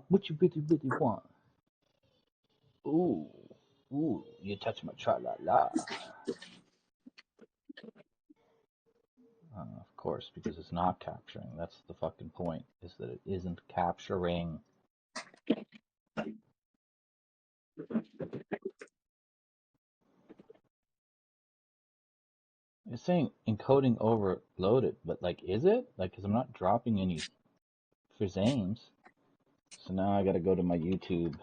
What you really want? Ooh, ooh, you touch my tra-la-la. Of course, because it's not capturing. That's the fucking point, is that it isn't capturing. It's saying encoding overloaded, but like, is it? Like, because I'm not dropping any frames. So now I gotta go to my YouTube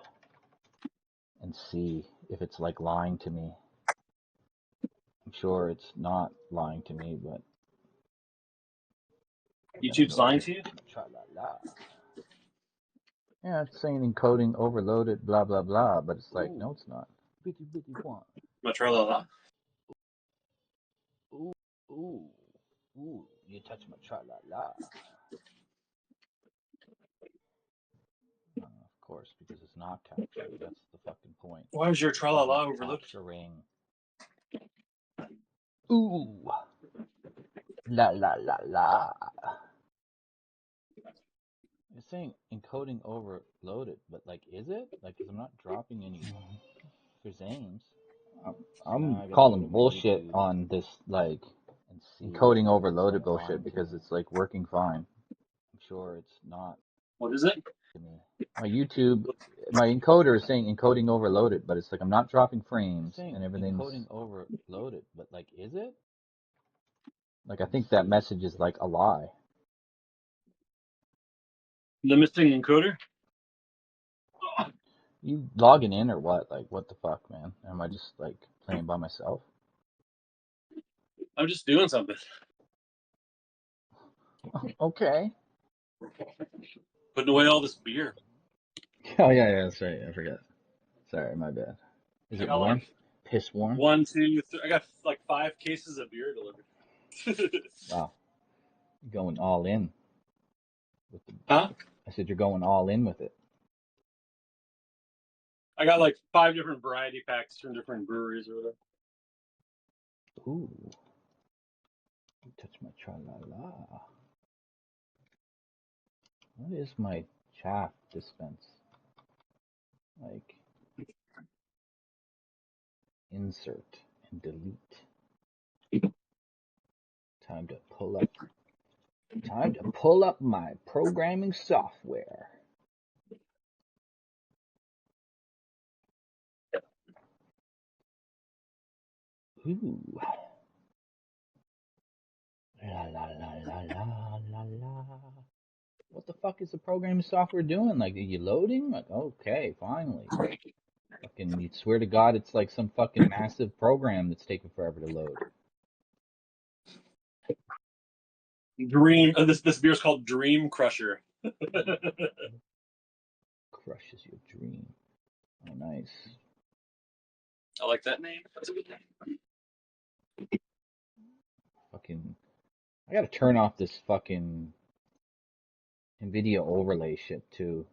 and see if it's like lying to me. I'm sure it's not lying to me, but YouTube's lying to you? Tra-la-la. Yeah, it's saying encoding overloaded, blah blah blah, but it's like, no, it's not. My tra-la-la? Ooh, ooh, ooh, you touch my tra-la-la. Of course, because it's not capturing. That's the fucking point. Why is your tra-la-la overloaded? Capturing. Ooh, la la la la. It's saying encoding overloaded, but like, is it? Like, because I'm not dropping any frames. I'm calling bullshit on this, like, encoding overloaded bullshit, because it's like working fine. I'm sure it's not. What is it? My YouTube, my encoder is saying encoding overloaded, but it's like I'm not dropping frames and everything's encoding overloaded, but like, is it? Like, I think that message is like a lie. The missing encoder? You logging in or what? Like, what the fuck, man? Am I just like playing by myself? I'm just doing something. Okay. Putting away all this beer. Oh yeah, that's right. I forgot. Sorry, my bad. Is it warm? Like piss warm? 1, 2, 3. I got like 5 cases of beer delivered. Wow. You're going all in with the... Huh? I said you're going all in with it. I got like 5 different variety packs from different breweries or whatever. Ooh. You touch my tra-la-la. What is my chaff dispense? Like, insert and delete. Time to pull up my programming software. Ooh. La la la la la la la. What the fuck is the programming software doing? Like, are you loading? Like, okay, finally. Fucking, you swear to God, it's like some fucking massive program that's taking forever to load. Dream. This beer's called Dream Crusher. Crushes your dream. Oh, nice. I like that name. That's a good name. Fucking, I gotta turn off this fucking NVIDIA overlay shit too.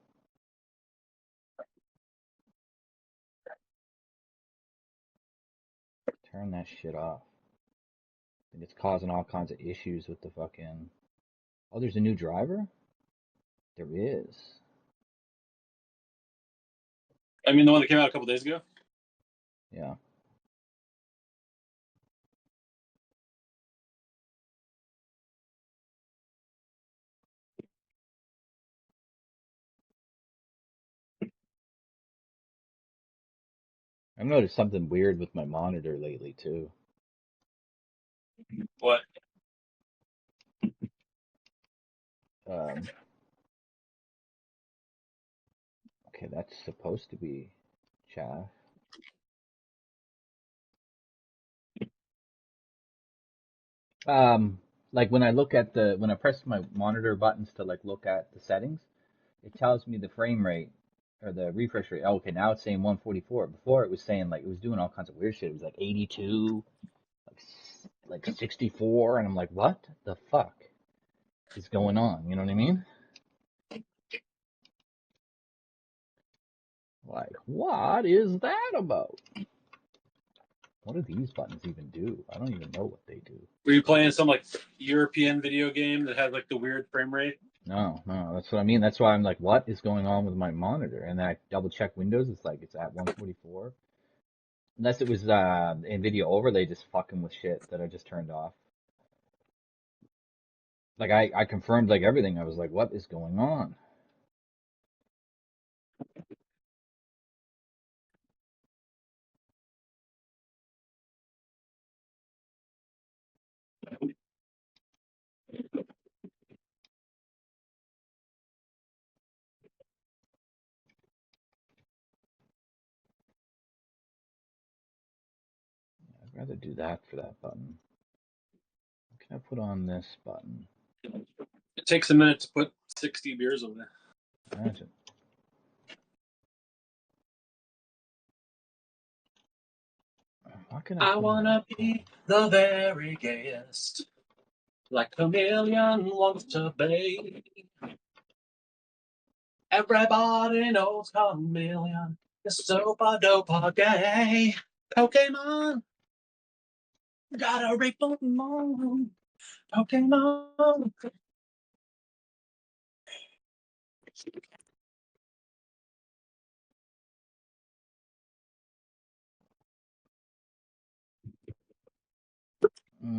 Turn that shit off. I think it's causing all kinds of issues with the fucking... Oh, there's a new driver? There is. I mean, the one that came out a couple days ago? Yeah. I've noticed something weird with my monitor lately too. What? Okay, that's supposed to be chaff. Like when I look at when I press my monitor buttons to like look at the settings, it tells me the frame rate or the refresh rate. Oh, okay, now it's saying 144. Before it was saying like, it was doing all kinds of weird shit. It was like 82, like 64, and I'm like, what the fuck is going on? You know what I mean? Like, what is that about? What do these buttons even do? I don't even know what they do. Were you playing some like European video game that had like the weird frame rate? No, no, that's what I mean. That's why I'm like, what is going on with my monitor? And then I double check Windows. It's like it's at 144. Unless it was NVIDIA overlay just fucking with shit that I just turned off. Like I confirmed like everything. I was like, what is going on? I'd rather do that for that button. What can I put on this button? It takes a minute to put 60 beers on there. Imagine. What can I put wanna be the very gayest, like a million wants to be. Everybody knows Chameleon is super duper gay. Pokemon, gotta reap Pokemon. Pokemon. I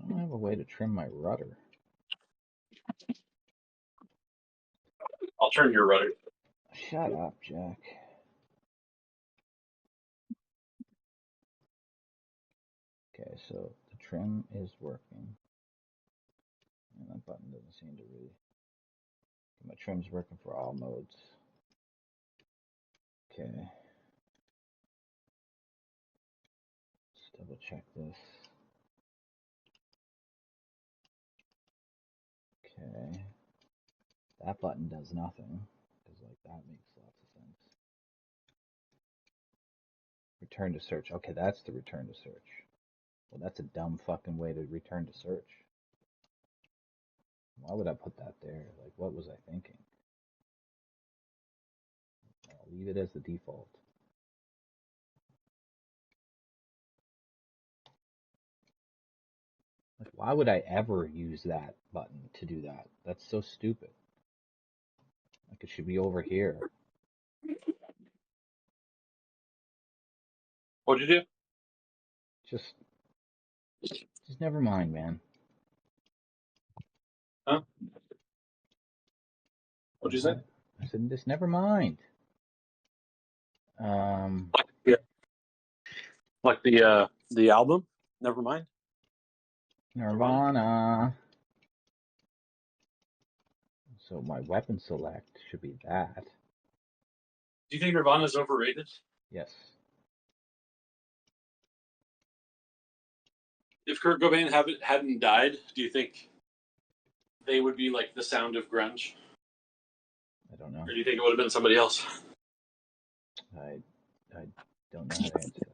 don't have a way to trim my rudder. I'll turn your rudder. Shut up, Jack. Okay, so the trim is working. And that button doesn't seem to really. My trim's working for all modes. Okay. Let's double check this. Okay. That button does nothing. Because like that makes lots of sense. Return to search. Okay, that's the return to search. Well, that's a dumb fucking way to return to search. Why would I put that there? Like, what was I thinking? I'll leave it as the default. Like, why would I ever use that button to do that? That's so stupid. Like, it should be over here. What'd you do? Just never mind, man. Huh? What'd you say? I said, just never mind. Yeah. Like the album? Never mind. Nirvana. So my weapon select should be that. Do you think Nirvana's overrated? Yes. If Kurt Cobain hadn't died, do you think they would be like the sound of grunge? I don't know. Or do you think it would have been somebody else? I don't know how to answer that.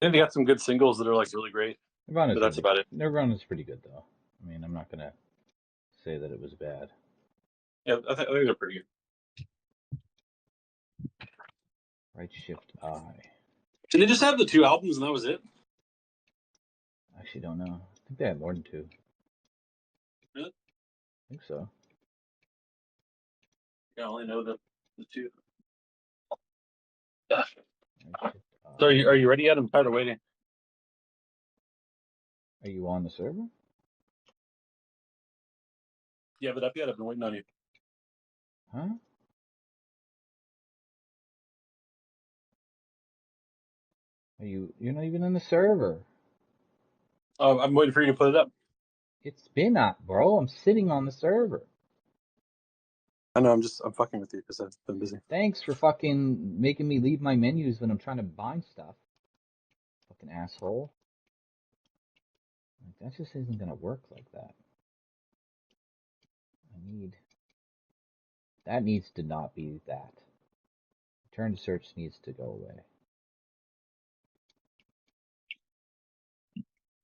I think they got some good singles that are like really great. Nirvana's But that's really, about it. Nirvana's pretty good though. I mean, I'm not gonna say that it was bad. Yeah, I think they're pretty good. Right shift I. Did they just have the 2 albums and that was it? I actually don't know. I think they had more than 2. Really? I think so. I only know the 2. Right shift I. So are you ready yet? I'm tired of waiting. Are you on the server? You have it up yet? I've been waiting on you. Huh? You're not even in the server. I'm waiting for you to put it up. It's been up, bro. I'm sitting on the server. I know, I'm fucking with you because I've been busy. Thanks for fucking making me leave my menus when I'm trying to bind stuff. Fucking asshole. Like, that just isn't gonna work like that. That needs to not be that. Return to search needs to go away.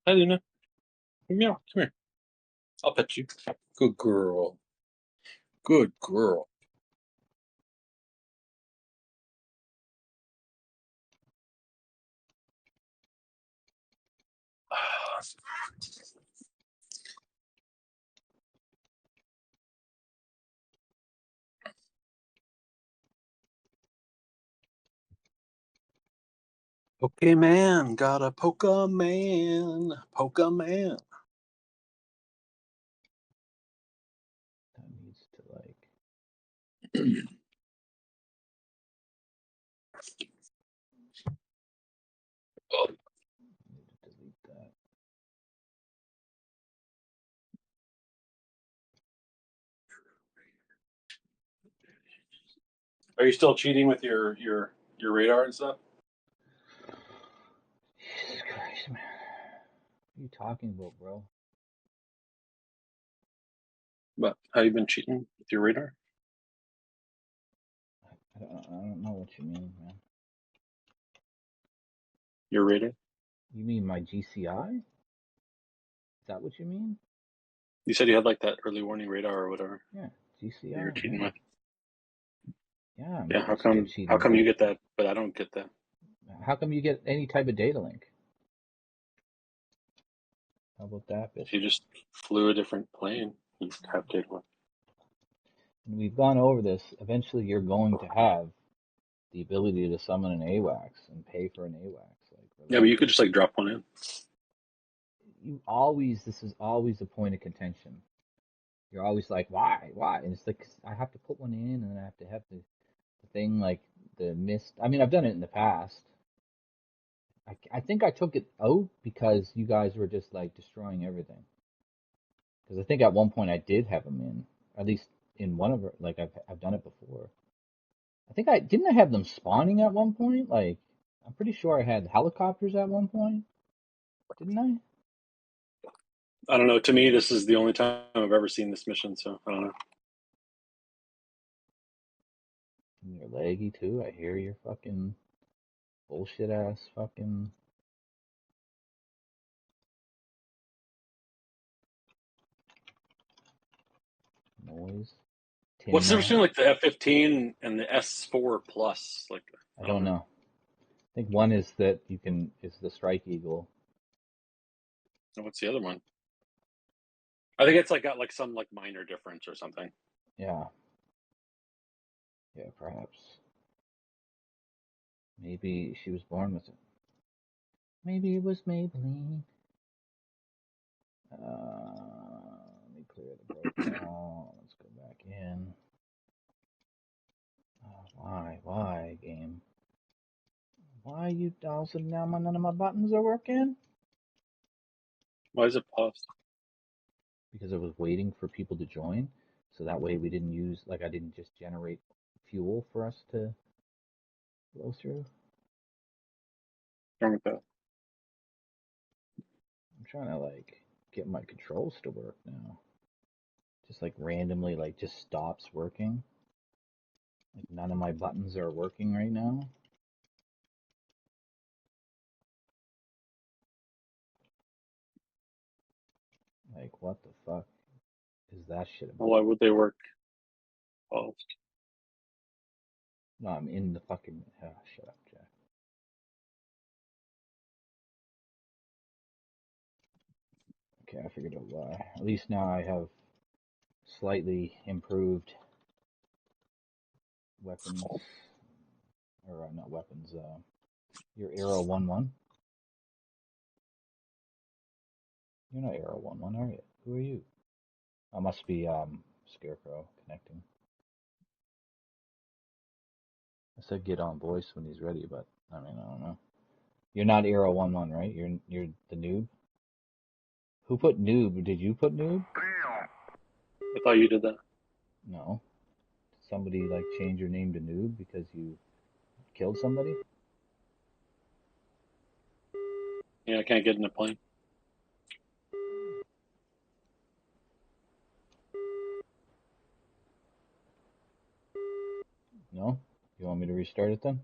Hi, Luna. Yeah, come here. I'll pet you. Good girl. Good girl. Pokemon, got a Pokemon. Pokemon. That needs to like. Oh. Need to delete that. Are you still cheating with your radar and stuff? Jesus Christ, man. What are you talking about, bro? But have you been cheating with your radar? I don't know what you mean, man. Your radar? You mean my GCI? Is that what you mean? You said you had like that early warning radar or whatever. Yeah, That GCI. you're cheating Yeah. with. Yeah, Yeah, I'm still cheating. how come you get that, but I don't get that? How come you get any type of data link? How about that, bitch? If you just flew a different plane, you have data link. And we've gone over this. Eventually, you're going to have the ability to summon an AWACS and pay for an AWACS. Like, Yeah, but you could just like drop one in. this is always a point of contention. You're always like, why? And it's like, I have to put one in and then I have to have the thing like the mist. I mean, I've done it in the past. I think I took it out because you guys were just like destroying everything. Because I think at one point I did have them in, at least in one of like I've done it before. I think I have them spawning at one point. Like I'm pretty sure I had helicopters at one point, didn't I? I don't know. To me, this is the only time I've ever seen this mission, so I don't know. And you're laggy too. I hear your fucking bullshit ass fucking noise. What's the difference between Tinman. like the F-15 and the S4 Plus? Like, I I don't don't know. know. I think one is that is the Strike Eagle. And what's the other one? I think it's like got like some like minor difference or something. Yeah. Yeah, perhaps. Maybe she was born with it. Maybe it was Maybelline. Let me clear the protocol. Let's go back in. Why, game? Why you all of a sudden now none of my buttons are working? Why is it paused? Because I was waiting for people to join, so that way we didn't use I didn't just generate fuel for us to go through. What's wrong with that? I'm trying to get my controls to work now. Just randomly just stops working. Like none of my buttons are working right now. Like what the fuck is that shit Well, about? why would they work paused? No, I'm in the fucking. Shut up, Jack. Okay, I figured out why. At least now I have slightly improved weapons, or not weapons. Your Arrow 1-1. You're not Arrow 1-1, are you? Who are you? I must be Scarecrow connecting. I said get on voice when he's ready, but I mean I don't know. You're not Arrow 1-1, right? You're the noob. Who put noob? Did you put noob? I thought you did that. No. Did somebody change your name to noob because you killed somebody? Yeah, I can't get in a plane. No? You want me to restart it then?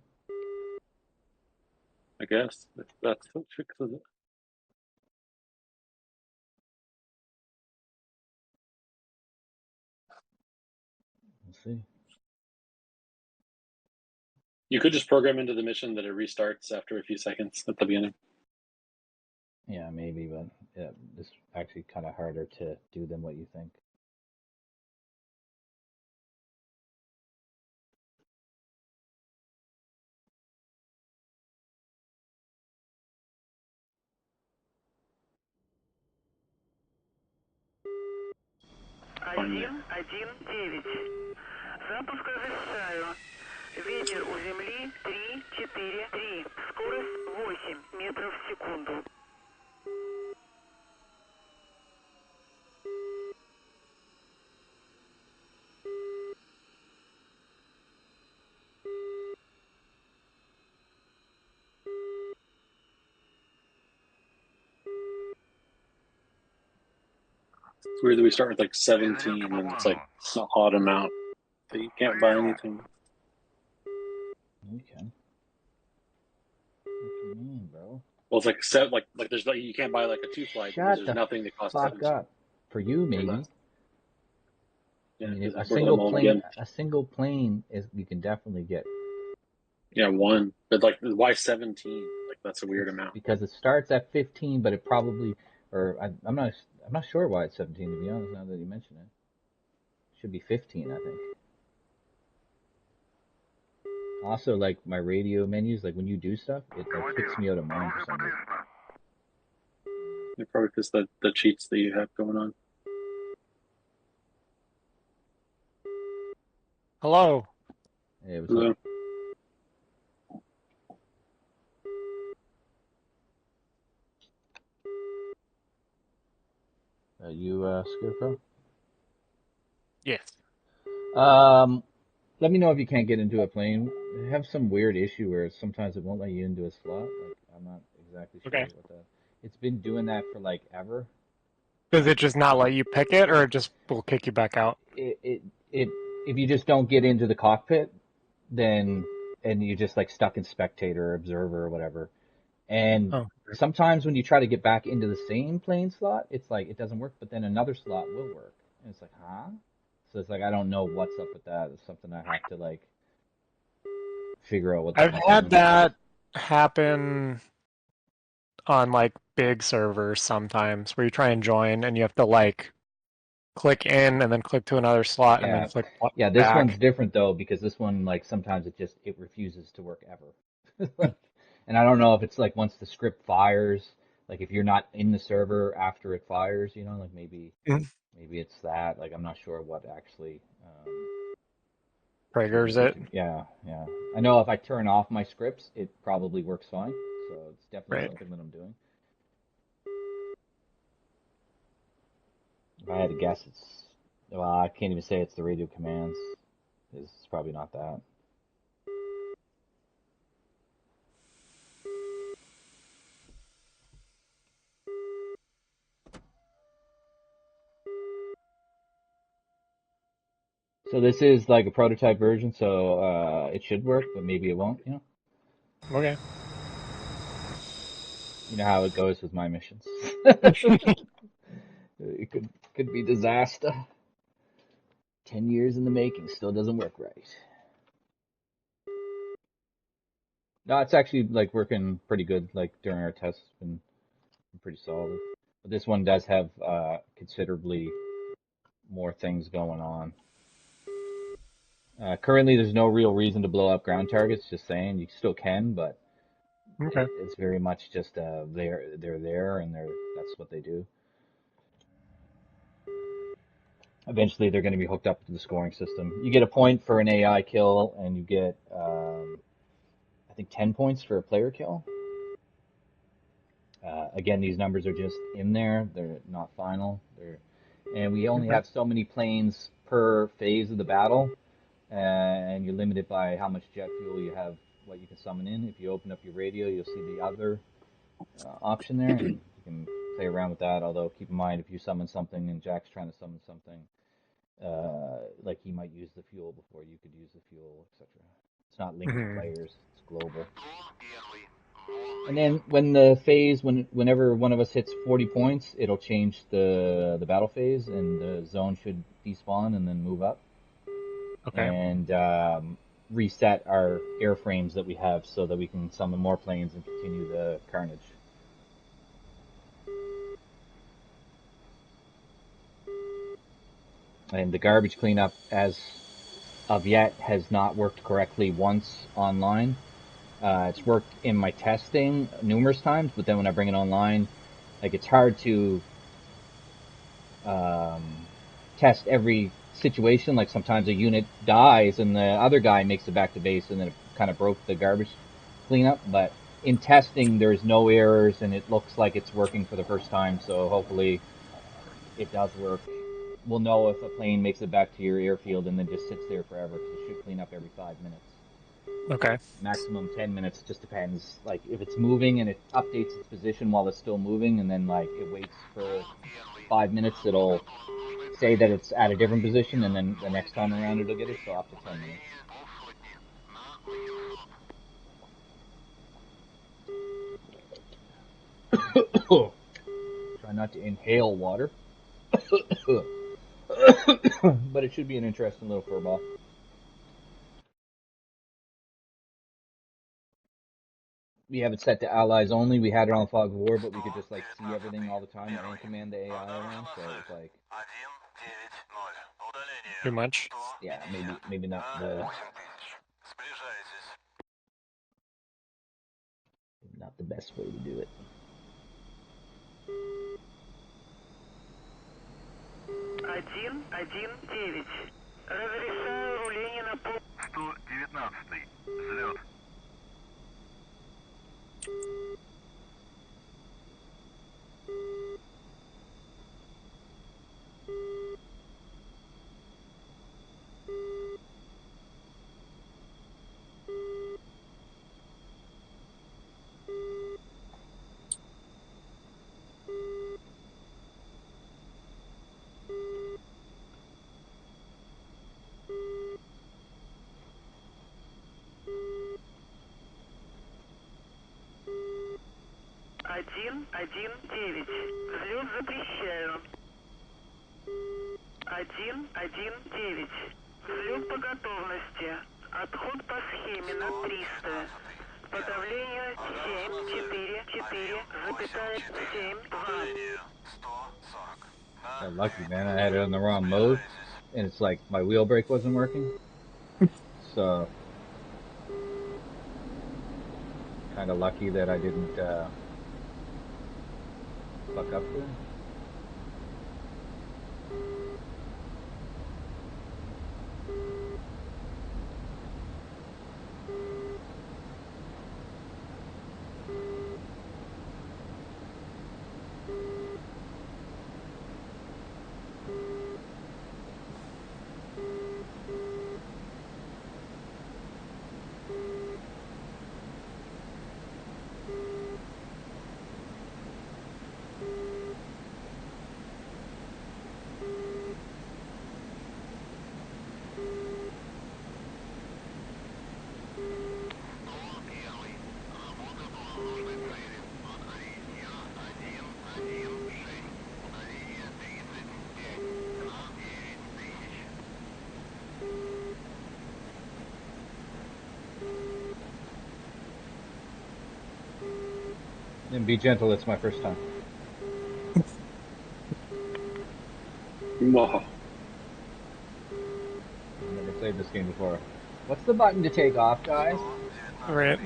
I guess if that's what fixes it. see. You could just program into the mission that it restarts after a few seconds at the beginning. Yeah, maybe, but yeah, it's actually kind of harder to do than what you think. Finally. 119. Запуск разрешаю. Ветер у земли 3-4-3. Скорость 8 метров в секунду. It's weird that we start with like 17 and it's like an odd amount that you can't buy anything. You can. What you mean, bro? Well, it's like there's like you can't buy like a 2 flight because there's nothing that costs Fuck 17. up. For you, maybe. Yeah, I mean, a single plane is you can definitely get. Yeah, 1, but like why 17? Like that's a weird amount. Because it starts at 15, but it probably, or I'm not sure why it's 17 to be honest. Now that you mention it, should be 15, I think. Also, like my radio menus, like when you do stuff, it like kicks me out of mine for some reason. Yeah, probably because the cheats that you have going on. Hello. Hey, what's up? You Scarecrow? Yes. Let me know if you can't get into a plane. I have some weird issue where sometimes it won't let you into a slot. Like I'm not exactly sure what that. It's been doing that for like ever. Does it just not let you pick it, or it just will kick you back out? It if you just don't get into the cockpit, then and you're just like stuck in spectator or observer or whatever. And sometimes when you try to get back into the same plane slot, it's like it doesn't work, but then another slot will work. And it's like, huh? So it's like I don't know what's up with that. It's something I have to like figure out what the I've had that happen on like big servers sometimes where you try and join and you have to like click in and then click to another slot and then click back. This one's different though because this one like sometimes it refuses to work ever. And I don't know if it's like once the script fires, like if you're not in the server after it fires, you know, like maybe it's that. Like I'm not sure what actually triggers it. Yeah. I know if I turn off my scripts, it probably works fine. So it's definitely something that I'm doing. If I had to guess, well, I can't even say it's the radio commands. It's probably not that. So this is like a prototype version, so it should work, but maybe it won't, you know? Okay. You know how it goes with my missions. It could be disaster. 10 years in the making, still doesn't work right. No, it's actually like working pretty good. Like during our tests, it's been pretty solid. But this one does have considerably more things going on. Currently, there's no real reason to blow up ground targets. Just saying, you still can, but it's very much just they're there and that's what they do. Eventually, they're going to be hooked up to the scoring system. You get a point for an AI kill, and you get I think 10 points for a player kill. Again, these numbers are just in there; they're not final. And we only have so many planes per phase of the battle. And you're limited by how much jet fuel you have, what you can summon in. If you open up your radio, you'll see the other option there, and you can play around with that. Although keep in mind, if you summon something and Jack's trying to summon something, like he might use the fuel before you could use the fuel, etc. It's not linked to players; it's global. And then whenever one of us hits 40 points, it'll change the battle phase, and the zone should despawn and then move up. Okay. and reset our airframes that we have so that we can summon more planes and continue the carnage. And the garbage cleanup, as of yet, has not worked correctly once online. It's worked in my testing numerous times, but then when I bring it online, like, it's hard to test every situation. Like, sometimes a unit dies and the other guy makes it back to base, and then it kind of broke the garbage cleanup. But in testing, there's no errors, and it looks like it's working for the first time, so hopefully it does work. We'll know if a plane makes it back to your airfield and then just sits there forever, because it should clean up every 5 minutes. Okay. Maximum 10 minutes, it just depends. Like, if it's moving and it updates its position while it's still moving, and then, like, it waits for 5 minutes, it'll say that it's at a different position, and then the next time around it'll get it, so up to 10 minutes. Try not to inhale water. But it should be an interesting little furball. We have it set to allies only. We had it on Fog of War, but we could just, like, see everything all the time and command the AI around, so it was like, Too much? yeah, maybe not the best way to do it. Один, 1-9. Разрешаю руление на пол. 119. Взлет. Один, 1-9. Взлет запрещаю. 1-1-9. Взлет по готовности. Отход по схеме на 300. Подавление 7-4-4,7-2. Got lucky, man. I had it on the wrong mode, and it's like my wheel brake wasn't working. So, kind of lucky that I didn't fuck up there. And be gentle, it's my first time. Wow. I've never played this game before. What's the button to take off, guys? Right.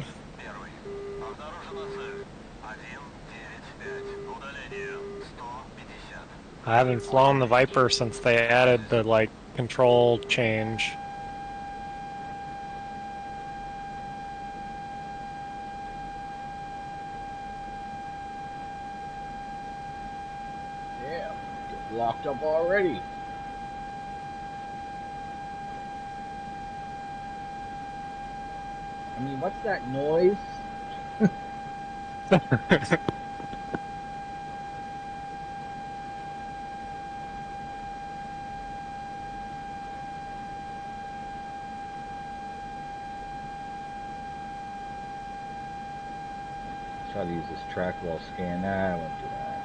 I haven't flown the Viper since they added the, like, control change. Yeah, get locked up already. I mean, what's that noise? Try to use this track wall scan. Nah, I won't do that.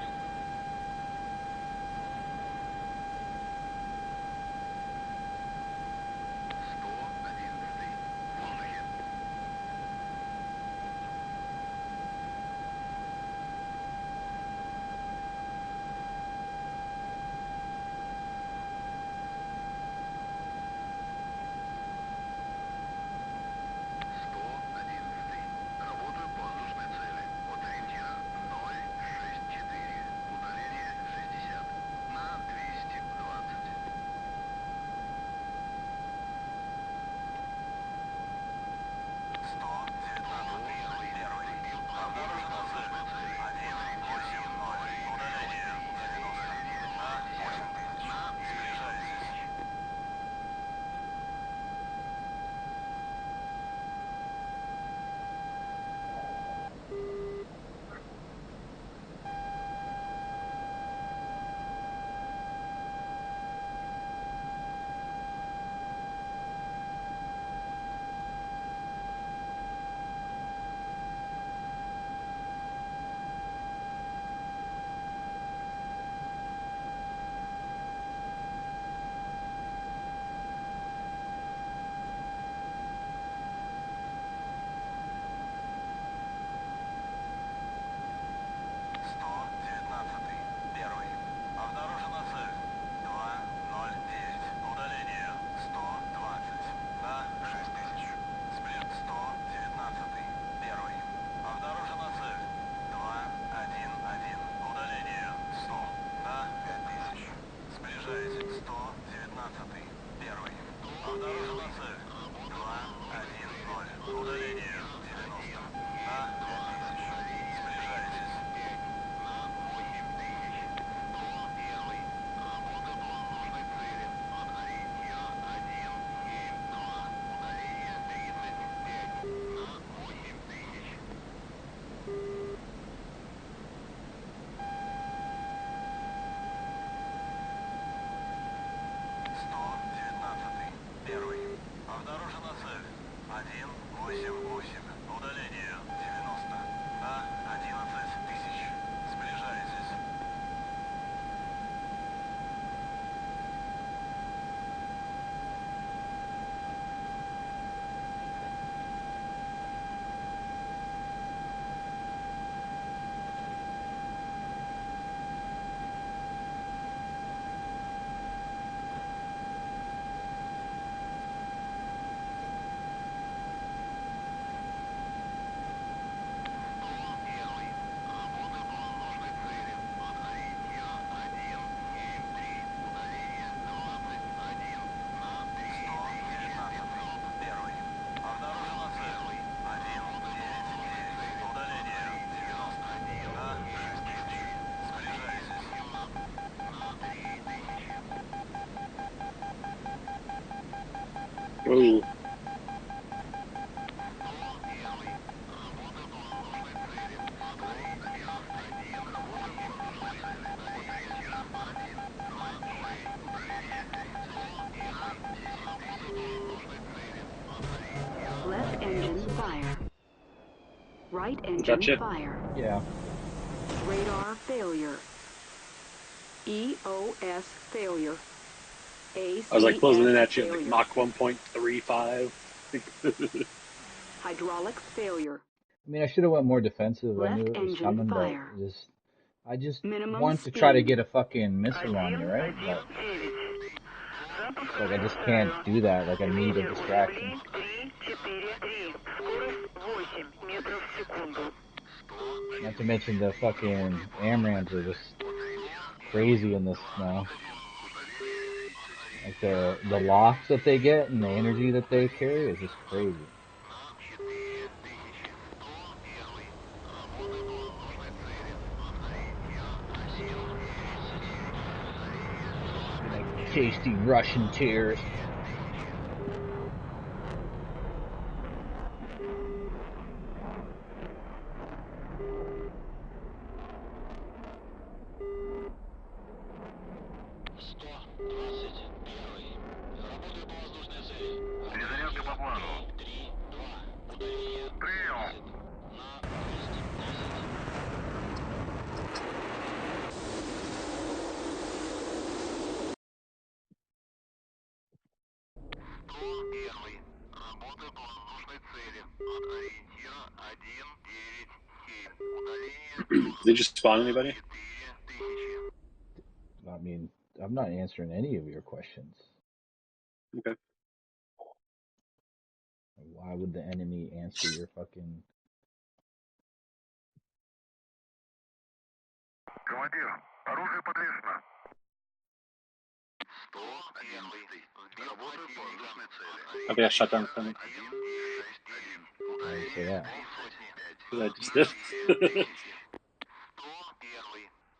Ooh. Left engine fire. Right engine Gotcha. fire. Yeah. Radar failure. EOS failure. ACS I was like closing in at you failure. like Mach 1.35. Hydraulics failure. I mean, I should have went more defensive. I knew Left it was engine coming, but fire. I just Minimum want to try to speed. get a fucking missile on you, right? But like I just can't do that. Like I need a distraction. 343. Скорость 8 метров в секунду. Not to mention the fucking AMRAMs are just crazy in this now. Like the lofts that they get and the energy that they carry is just crazy. Like tasty Russian tears. Перезарядка по плану. Прием. Работаю по воздушной цели. От ориентира 197. Удаление Did you spawn anybody? 4000. I mean, I'm not answering any of your questions. Okay. Why would the enemy answer your fucking... Командир, оружие подвешено. 111. Работаю по воздушной цели. I think I shut down something. 1969. Why would you say that? 'Cause I just did. 101.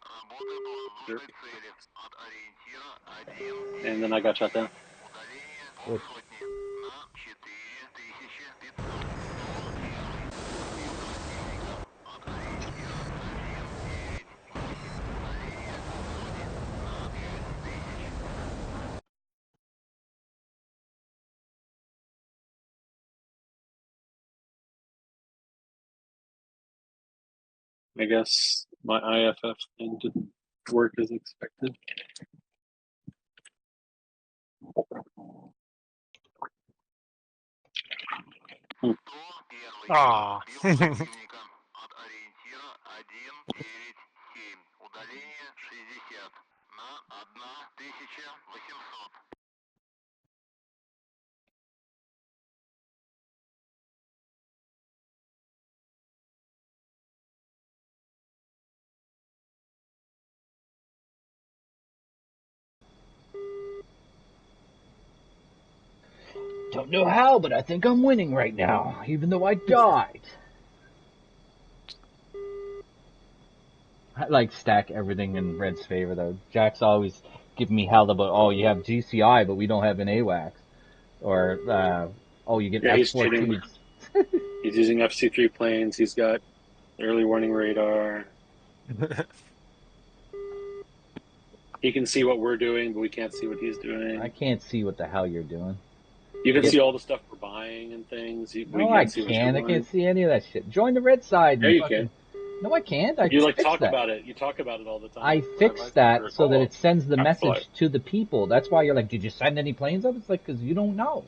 Работаю по воздушной цели. От ориентира 1. And then I got shut down. Удаление Good. полсотни на 4500. От ориентира 1. Удаление полсотни на 5000. I guess my IFF thing didn't work as expected. Ah. От ориентира 197. Удаление 60 на 1800. Don't know how, but I think I'm winning right now, even though I died. I like stack everything in Red's favor though. Jack's always giving me hell about, oh, you have GCI, but we don't have an AWACS. Or, oh, you get Yeah, he's cheating. F-14s. He's using FC3 planes. He's got early warning radar. He can see what we're doing, but we can't see what he's doing. I can't see what the hell you're doing. You can Yep. see all the stuff we're buying and things. No, I can't. I can't see any of that shit. Join the red side. Yeah, And you fucking... can. No, I can't. I You like fixed talk that. about it. You talk about it all the time. I fixed that so that it sends the After message to the people. That's why you're like, did you send any planes up? It's like, because you don't know.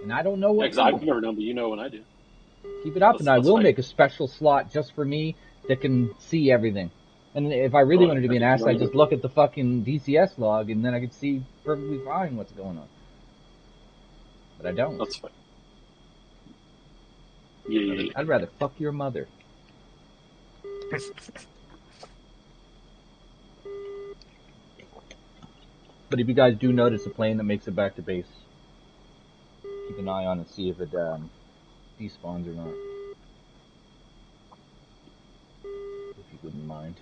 And I don't know what. Because I've never known, but you know when I do. Keep it up, and I will fight. make a special slot just for me that can see everything. And if I really wanted to be an ass, I'd just look at the fucking DCS log, and then I could see perfectly fine what's going on. But I don't. That's fine. Yeah. I'd rather fuck your mother. But if you guys do notice a plane that makes it back to base, keep an eye on it, see if it despawns or not. If you wouldn't mind.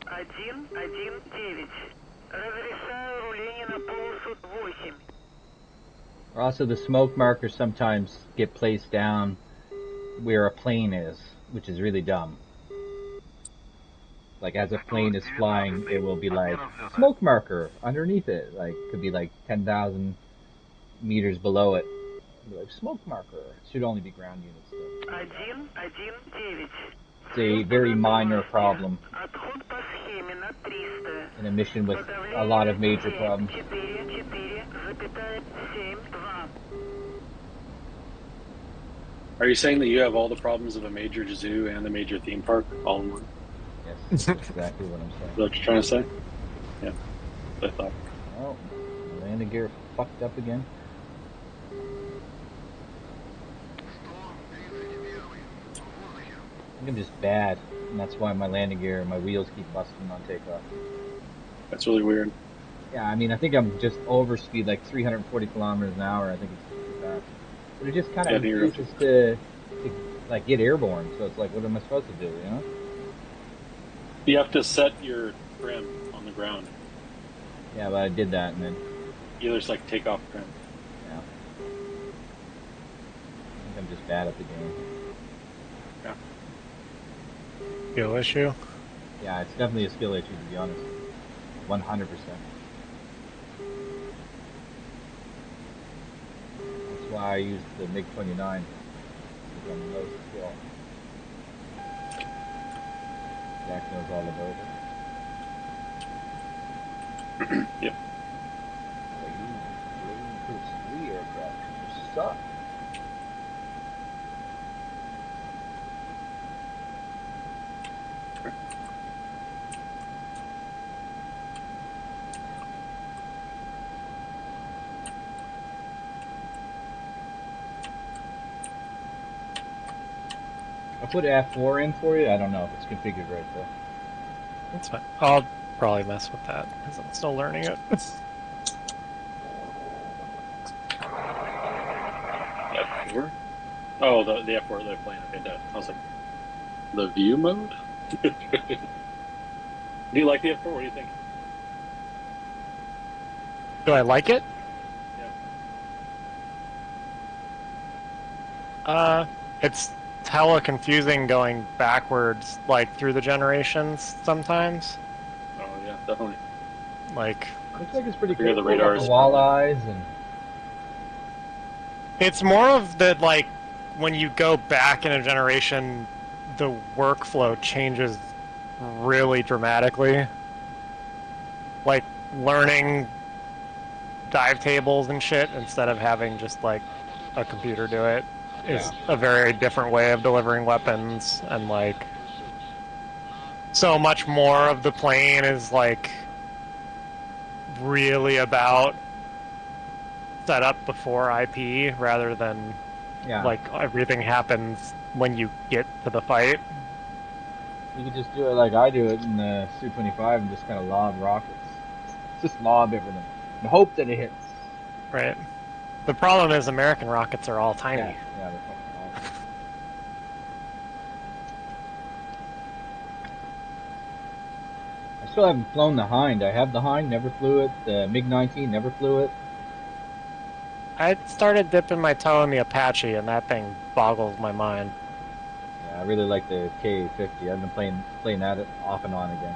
Один, 1-9. Разрешаю руление на полосу 8. Also, the smoke markers sometimes get placed down where a plane is, which is really dumb. Like, as a plane is flying, it will be like, smoke marker underneath it. Like, could be like 10,000 meters below it. Like, smoke marker. It should only be ground units though. 1-1-9. It's a very minor problem Отход по схеме на 300. in a mission with a lot of major problems. 4,4,7,2. Are you saying that you have all the problems of a major zoo and a major theme park all in one? Yes, that's exactly what I'm saying. Is that what you're trying to say? Yeah, that's what I thought. Oh, the landing gear fucked up again. I think I'm just bad, and that's why my landing gear and my wheels keep busting on takeoff. That's really weird. Yeah, I mean, I think I'm just over speed, like 340 kilometers an hour. I think it's too fast. But it just kind of refuses to, like, get airborne. So it's like, what am I supposed to do, you know? You have to set your trim on the ground. Yeah, but I did that, and then... You just, like, take off trim. Yeah. I think I'm just bad at the game. Yeah. Skill issue? Yeah, it's definitely a skill issue, to be honest. 100%. That's why I use the MiG-29. Because I'm low skill. Jack knows all about it. Yep. Three aircraft suck. I put F4 in for you. I don't know if it's configured right though. That's fine. I'll probably mess with that because I'm still learning it. F4? Oh, the F4 they're playing. Okay, that. I was like, the view mode? Do you like the F4? What do you think? Do I like it? Yeah. It's hella confusing going backwards, like, through the generations sometimes. Oh, yeah, definitely. Like... Looks like it's pretty Forget cool. the radars. The walleyes and... It's more of the, like, when you go back in a generation, the workflow changes really dramatically. Like, learning dive tables and shit instead of having just, like, a computer do it is a very different way of delivering weapons, and, like, so much more of the plane is, like, really about setup before IP rather than like everything happens when you get to the fight. You could just do it like I do it in the Su-25 and just kind of lob rockets. Just lob everything and hope that it hits. Right. The problem is American rockets are all tiny. Yeah, they're fucking awesome. I still haven't flown the Hind. I have the Hind, never flew it. The MiG-19, never flew it. I started dipping my toe in the Apache, and that thing boggles my mind. Yeah, I really like the Ka-50. I've been playing that off and on again.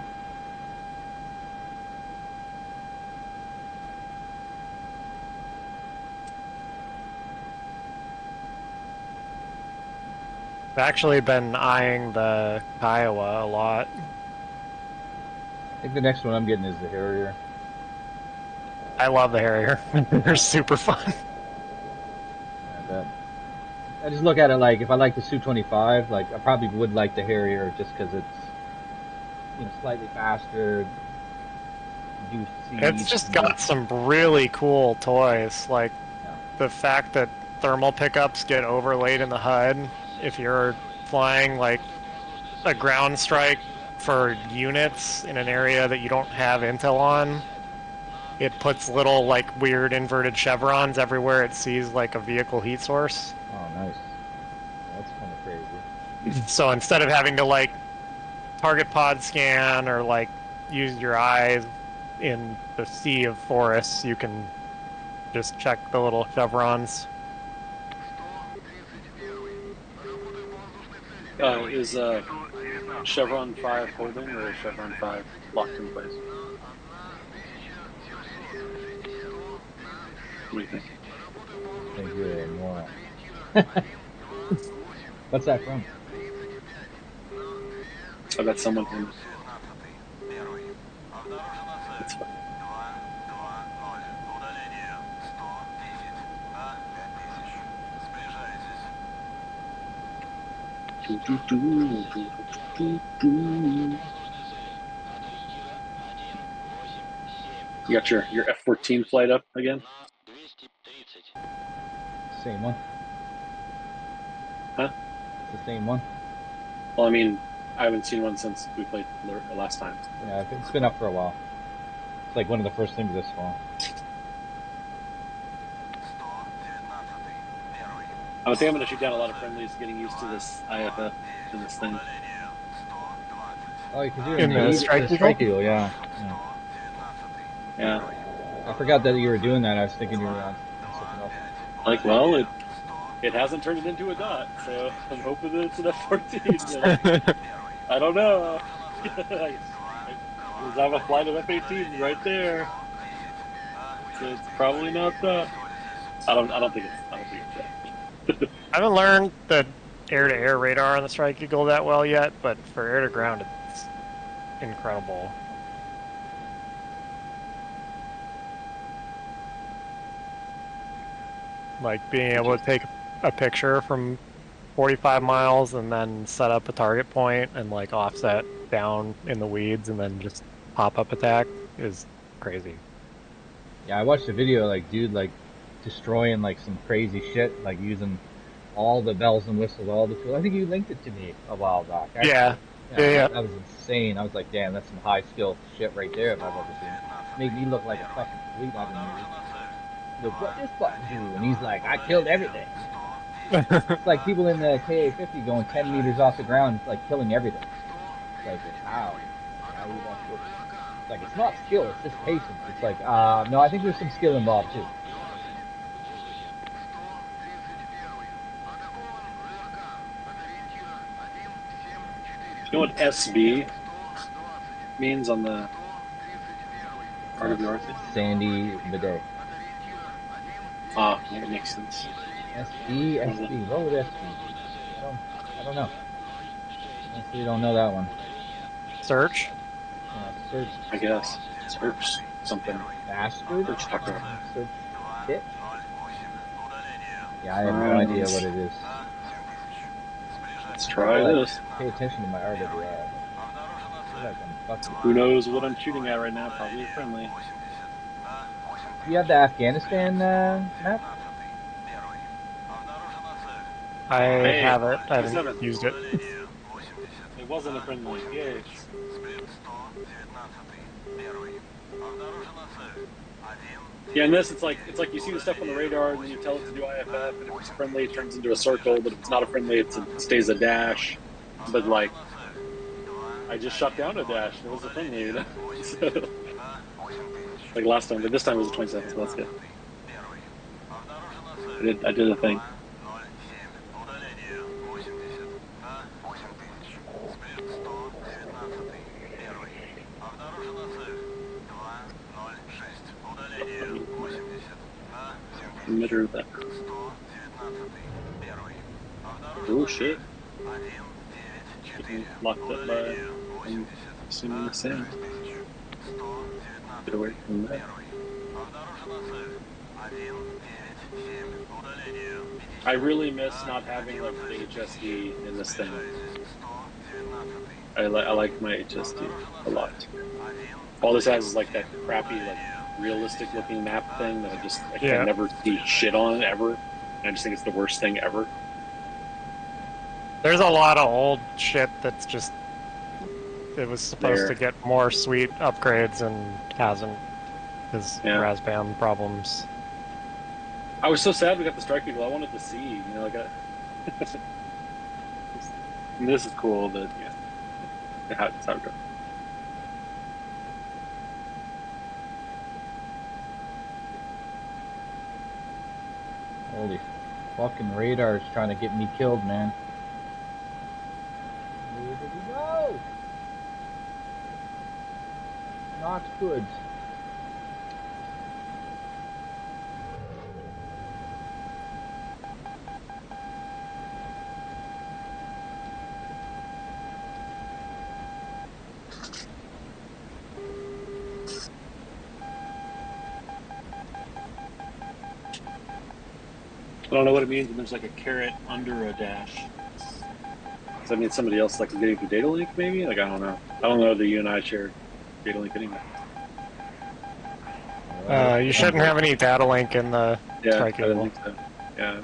I've actually been eyeing the Kiowa a lot. I think the next one I'm getting is the Harrier. I love the Harrier. They're super fun. I bet. I just look at it like, if I like the Su-25, like I probably would like the Harrier just because it's, you know, slightly faster. It's just got some really cool toys, like the fact that thermal pickups get overlaid in the HUD. If you're flying like a ground strike for units in an area that you don't have intel on, it puts little like weird inverted chevrons everywhere it sees like a vehicle heat source. Oh, nice. That's kind of crazy. So instead of having to like target pod scan or like use your eyes in the sea of forests, you can just check the little chevrons. Is Chevron 5 holding or Chevron 5 locked in place? What do you think? I think you're a moron. What's that from? I got someone who. It's fine. You got your F-14 flight up again? Same one. Huh? It's the same one. Well, I mean, I haven't seen one since we played the last time. Yeah, it's been up for a while. It's like one of the first things this fall. I think I'm going to shoot down a lot of friendlies getting used to this IFF and this thing. Oh, you can do it In the Strike Eagle, yeah. Yeah. I forgot that you were doing that. I was thinking you were on something else. Like, well, it hasn't turned it into a dot, so I'm hoping that it's an F-14. I don't know. I have a flight of F-18 right there, so it's probably not that. I don't think it's that. I haven't learned the air-to-air radar on the Strike Eagle that well yet, but for air-to-ground, it's incredible. Like being able to take a picture from 45 miles and then set up a target point and like offset down in the weeds and then just pop-up attack is crazy. Yeah, I watched a video like dude like destroying like some crazy shit, like using all the bells and whistles, all the tools. I think you linked it to me a while back. Actually. Yeah. That was insane. I was like, damn, that's some high skill shit right there if I've ever seen it. Made me look like a fucking complete out of movie. Look what this button do, and he's like, I killed everything. It's like people in the Ka-50 going 10 meters off the ground, like killing everything. It's like, how? How do that work? It's like, it's not skill, it's just patience. It's like, no, I think there's some skill involved too. You know what SB means on the part of your article? Sandy Bidet. Ah, that makes sense. SB. What would SB be? I don't know. Honestly, don't know that one. Search? Yeah, search. I guess. Search something. Bastard? Search Tucker. Search bitch? Yeah, I have no idea what it is. Let's try this. Pay attention to my RWR. Who knows what I'm shooting at right now? Probably a friendly. Do you have the Afghanistan map? I have it. I haven't used it. wasn't a friendly. Yay. Yeah, in this, it's like you see the stuff on the radar, and then you tell it to do IFF, and if it's friendly, it turns into a circle, but if it's not a friendly, it stays a dash. But, like, I just shot down a dash, and it was a friendly, you know? So, like last time, but this time it was a 27, so that's good. I did a thing. Emitter of that. Oh shit. Getting locked up by, I'm assuming, the sand. Get away from that. I really miss not having like the HSD in this thing. I like my HSD a lot. All this has is like that crappy, like realistic looking map thing that I can never see shit on ever. And I just think it's the worst thing ever. There's a lot of old shit that's just, it was supposed to get more sweet upgrades and hasn't, because Razbam problems. I was so sad we got the Strike Eagle. I wanted to see, you know, like and this is cool that, it's how it goes. Holy fucking radar is trying to get me killed, man. Where did he go? Not good. I don't know what it means when there's like a caret under a dash. Does that mean somebody else like is getting the data link maybe? Like I don't know. I don't know that you and I share data link anyway. You shouldn't have any data link in the Strike Eagle. I didn't think so. Yeah.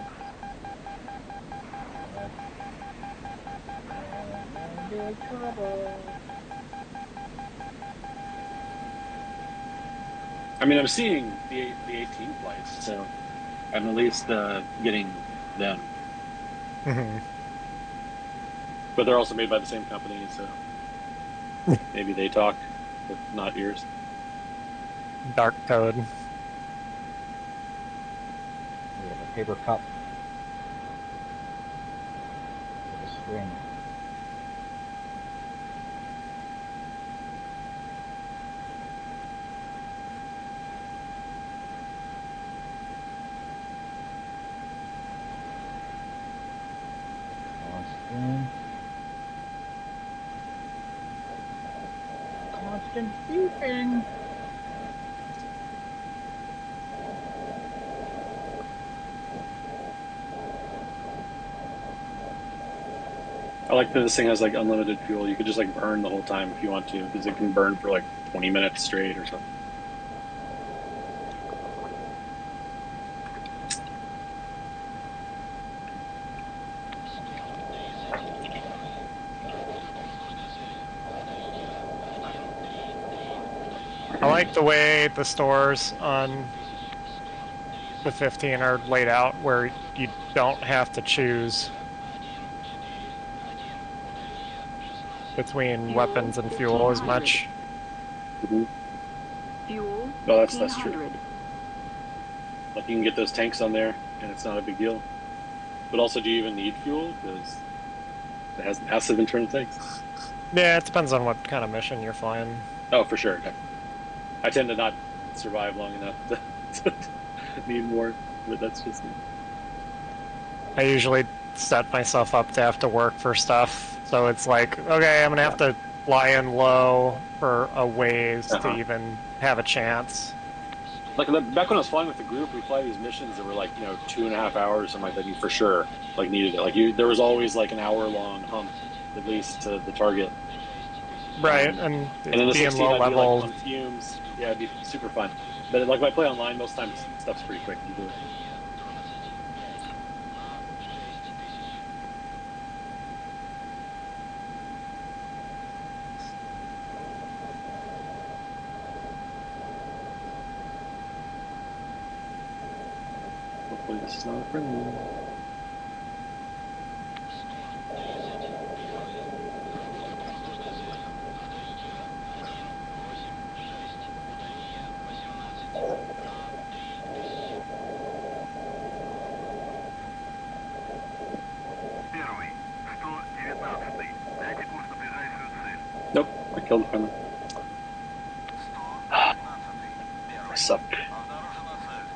I mean, I'm seeing the 18 flights, so I'm at least getting them. Mm-hmm. But they're also made by the same company, so maybe they talk with not ears. Dark code. We have a paper cup with a string. Constant beeping. I like that this thing has like unlimited fuel. You could just like burn the whole time if you want to, because it can burn for like 20 minutes straight or something. I like the way the stores on the 15 are laid out, where you don't have to choose between weapons and fuel as much. Mm-hmm. Fuel. No, that's true. Like you can get those tanks on there, and it's not a big deal. But also, do you even need fuel? Because it has massive internal tanks. Yeah, it depends on what kind of mission you're flying. Oh, for sure. I tend to not survive long enough to need more, but that's just me. I usually set myself up to have to work for stuff, so it's like, okay, I'm gonna have to fly in low for a ways to even have a chance. Like back when I was flying with the group, we fly these missions that were like 2.5 hours, something like that. You for sure like needed it. Like there was always like an hour-long hump at least to the target. Right, and in the 16, low I'd level. be like on fumes. Yeah, it'd be super fun. But like if I play online, most times stuff's pretty quick to do it. Hopefully this is not a friendly. Первый, 119. Дайте курс на ближайшую цель. Nope, I killed the friendly. 119. I suck. Обнаружена цель.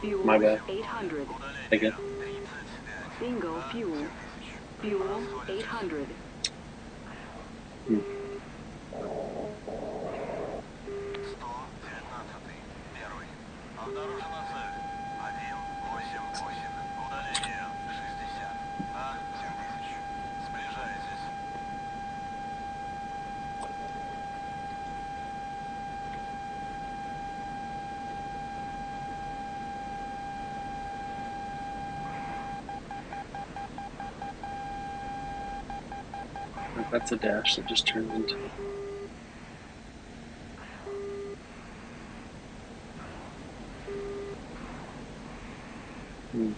Fuel My bad. 800. Again. 35. Bingo fuel. Fuel 800. Hmm. 119. Первый. Обнаружена цель. 188. Удаление 60. На 7000. Сближайтесь. That's a dash that just turned into. Hmm.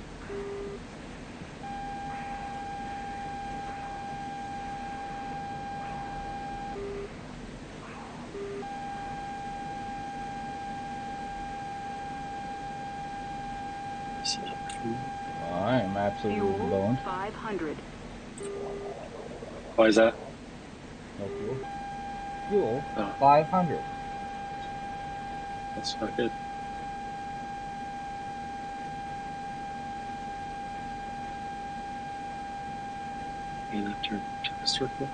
I am absolutely Fuel boned. 500. Why is that? No fuel. Fuel Oh. 500. That's not good. And I turn to the circle.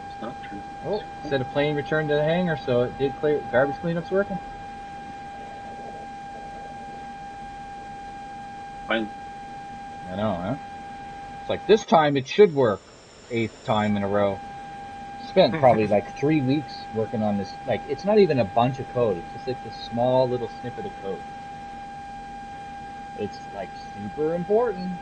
It's not turning. Oh, said a plane returned to the hangar, so it did clear. Garbage cleanup's working. Fine. I know, huh? It's like this time it should work. 8th time in a row. Spent probably like 3 weeks working on this. Like, it's not even a bunch of code. It's just like this small little snippet of code. It's like super important.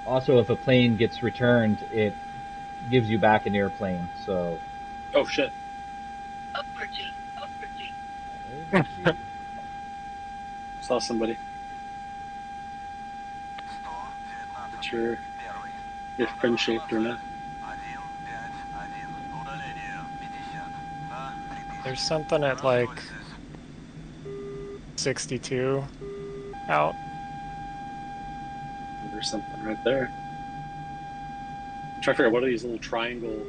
Also, if a plane gets returned, it gives you back an airplane. So. Oh shit. Saw somebody. Not sure if friend shaped or not. 151. Удаление 50. На 3000. There's something at like 62 out. There's something right there. I'm trying to figure out what do these little triangle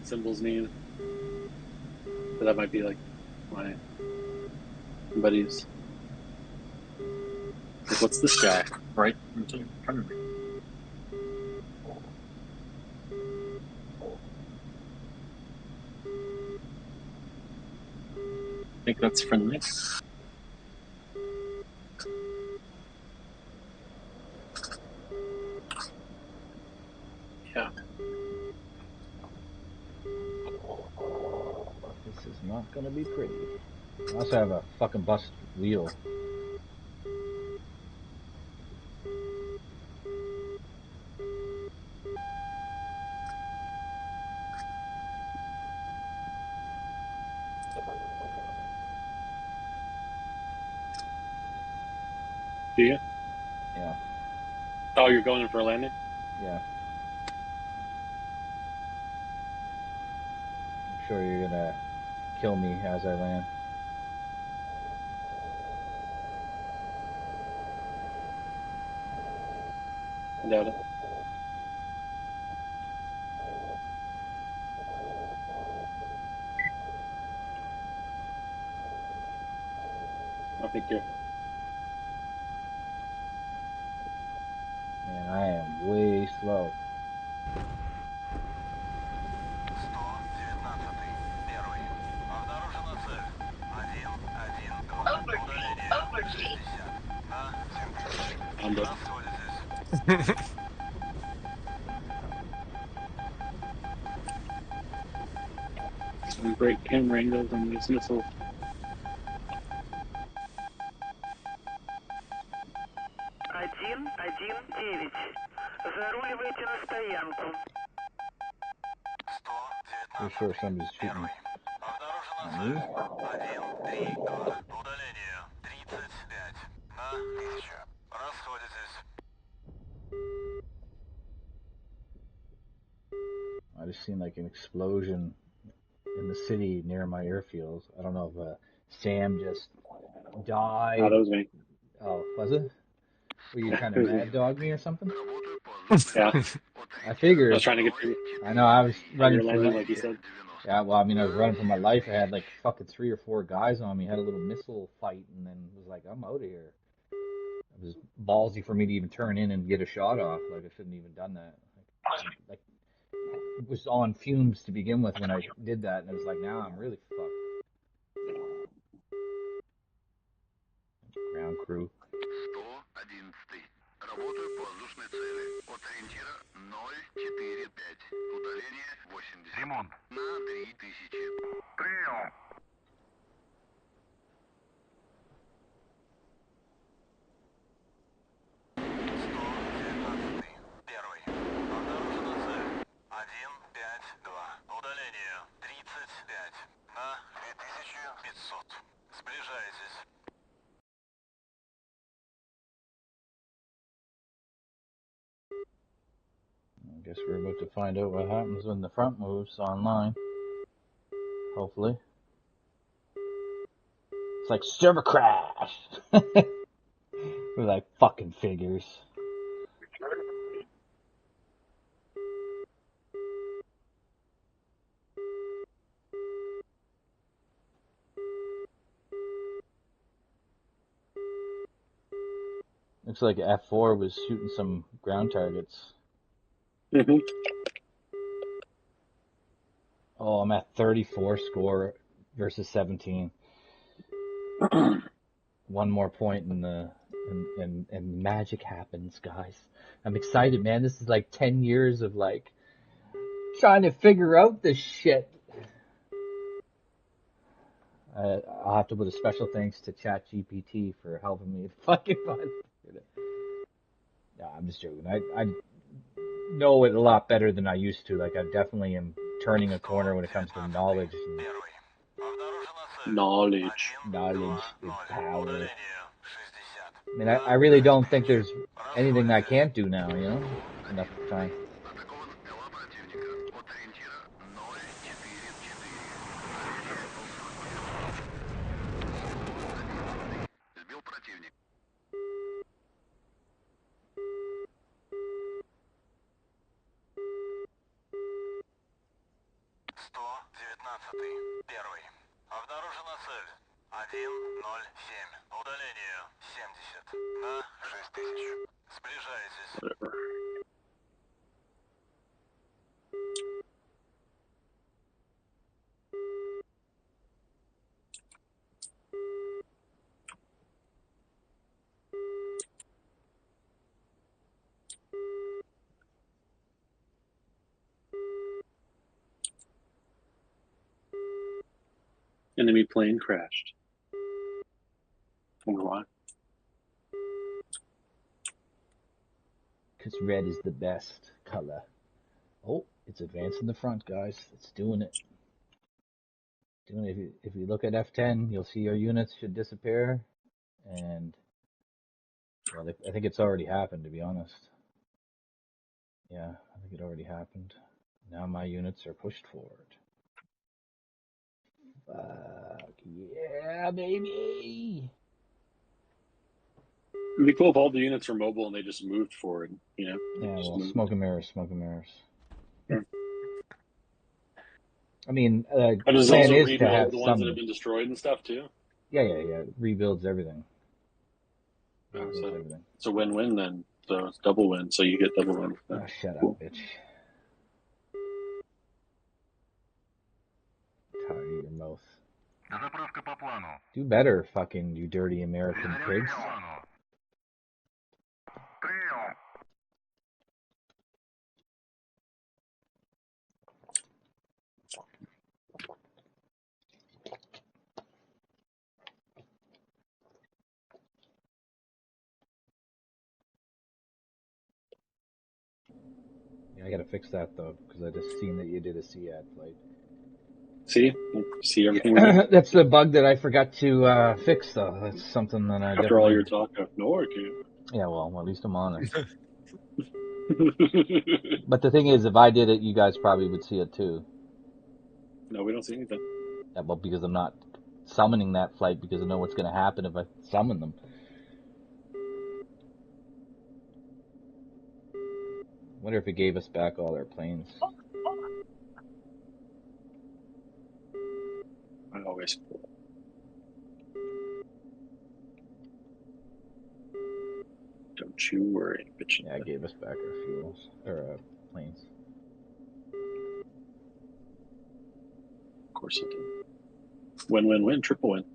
symbols mean. But that might be like my buddies. Like, what's this guy? Right in front of me. I think that's friendly. Yeah. This is not gonna be pretty. I also have a fucking bust wheel. Do you? Yeah, Oh, you're going in for a landing? yeah. I'm sure you're gonna kill me as I land. I doubt it. I think you're. Man, I am way slow. 119. Первый. Обнаружена цель. 112. Удаление 60. На 7000. on the some great camera angles on these missiles. Один, 1-9. Заруливайте на стоянку. Pretty sure somebody's shooting at me. Удаление 35 на 1000. Расходитесь. I just seen like an explosion in the city near my airfield. I don't know if Sam just died. Oh, that was me. Oh, was it? Were you trying to mad dog me or something? Yeah, I I figured. was trying to get through I know I was running your for landing, my. like you said. Yeah, well, I mean, I was running for my life. I had like fucking 3 or 4 guys on me. Had a little missile fight, and then was like, I'm out of here. It was ballsy for me to even turn in and get a shot off. Like I shouldn't even done that. Like was on fumes to begin with when I did that, and it was like, now I'm really fucked. Ground crew. 111. Работаю по воздушной цели. От ориентира 045. Удаление 80. Ремонт. На 3000. Прием. Первый. Обнаружена цель. 152. Удаление 35 на 2500. Сближайтесь. I guess we're about to find out what happens when the front moves online. Hopefully. It's like server crash. We're like fucking figures. Looks like F4 was shooting some ground targets. Mm-hmm. Oh, I'm at 34 score versus 17. One more point and magic happens, guys. I'm excited, man. This is like 10 years of like trying to figure out this shit. I'll have to put a special thanks to ChatGPT for helping me fucking find it. Yeah, I'm just joking. I know it a lot better than I used to. Like I definitely am turning a corner when it comes to knowledge. Knowledge. Knowledge is power. I mean, I really don't think there's anything I can't do now, you know? Enough time. Первый. Обнаружена цель. 107. Удаление 70 на 6000. Сближайтесь. Whatever. Enemy plane crashed. Wonder why? Because red is the best color. Oh, it's advancing the front, guys. It's doing it. If you look at F10, you'll see your units should disappear. And, well, I think it's already happened, to be honest. Yeah, I think it already happened. Now my units are pushed forward. Fuck yeah, baby! It'd be cool if all the units are mobile and they just moved forward, you know? Yeah, Just well, moved. smoke and mirrors. Yeah. I mean, But does it plan also is to rebuild have the ones that some. have been destroyed and stuff too? Yeah. Rebuilds everything. Oh, Rebuilds so everything. it's a win-win then. So it's double win. So you get double win. Oh, shut Cool. up, bitch. Tired of your mouth. Заправка по плану. Do better, fucking you dirty American pigs. gotta fix that though, because I just seen that you did a SEAD flight. See everything we did? That's the bug that I forgot to fix though. That's something that I After definitely... all your talk of, no, I can't. Yeah, well, at least I'm honest. But the thing is, if I did it, you guys probably would see it too. No, we don't see anything. Yeah, well, because I'm not summoning that flight because I know what's going to happen if I summon them. Wonder if it gave us back all our planes. I always. Don't you worry, bitch. Yeah, it gave us back our fuels or planes. Of course it did. Win, win, win, triple win.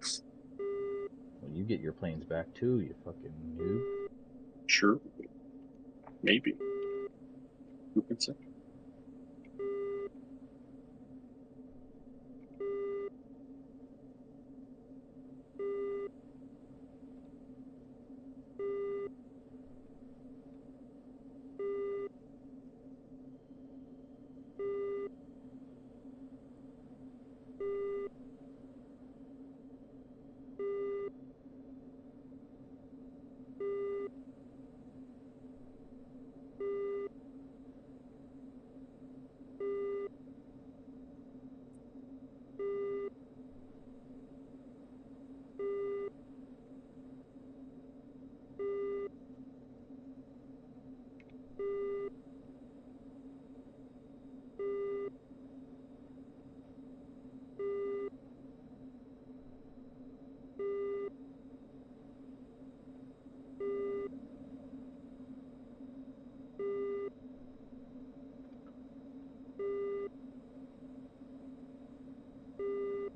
Well, you get your planes back too, you fucking noob. Sure. Maybe. Who can say?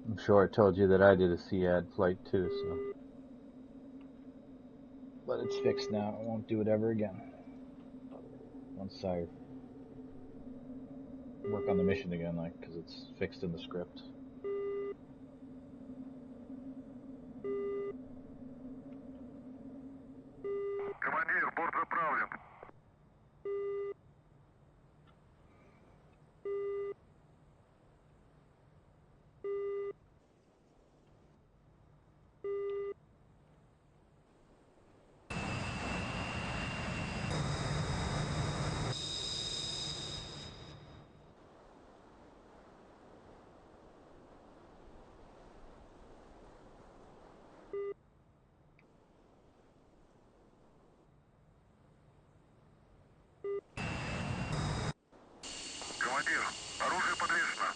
I'm sure I told you that I did a SEAD flight too, so. But it's fixed now. I won't do it ever again. Once I work on the mission again, like, because it's fixed in the script. Командир, борт заправлен. Командир, оружие подвешено.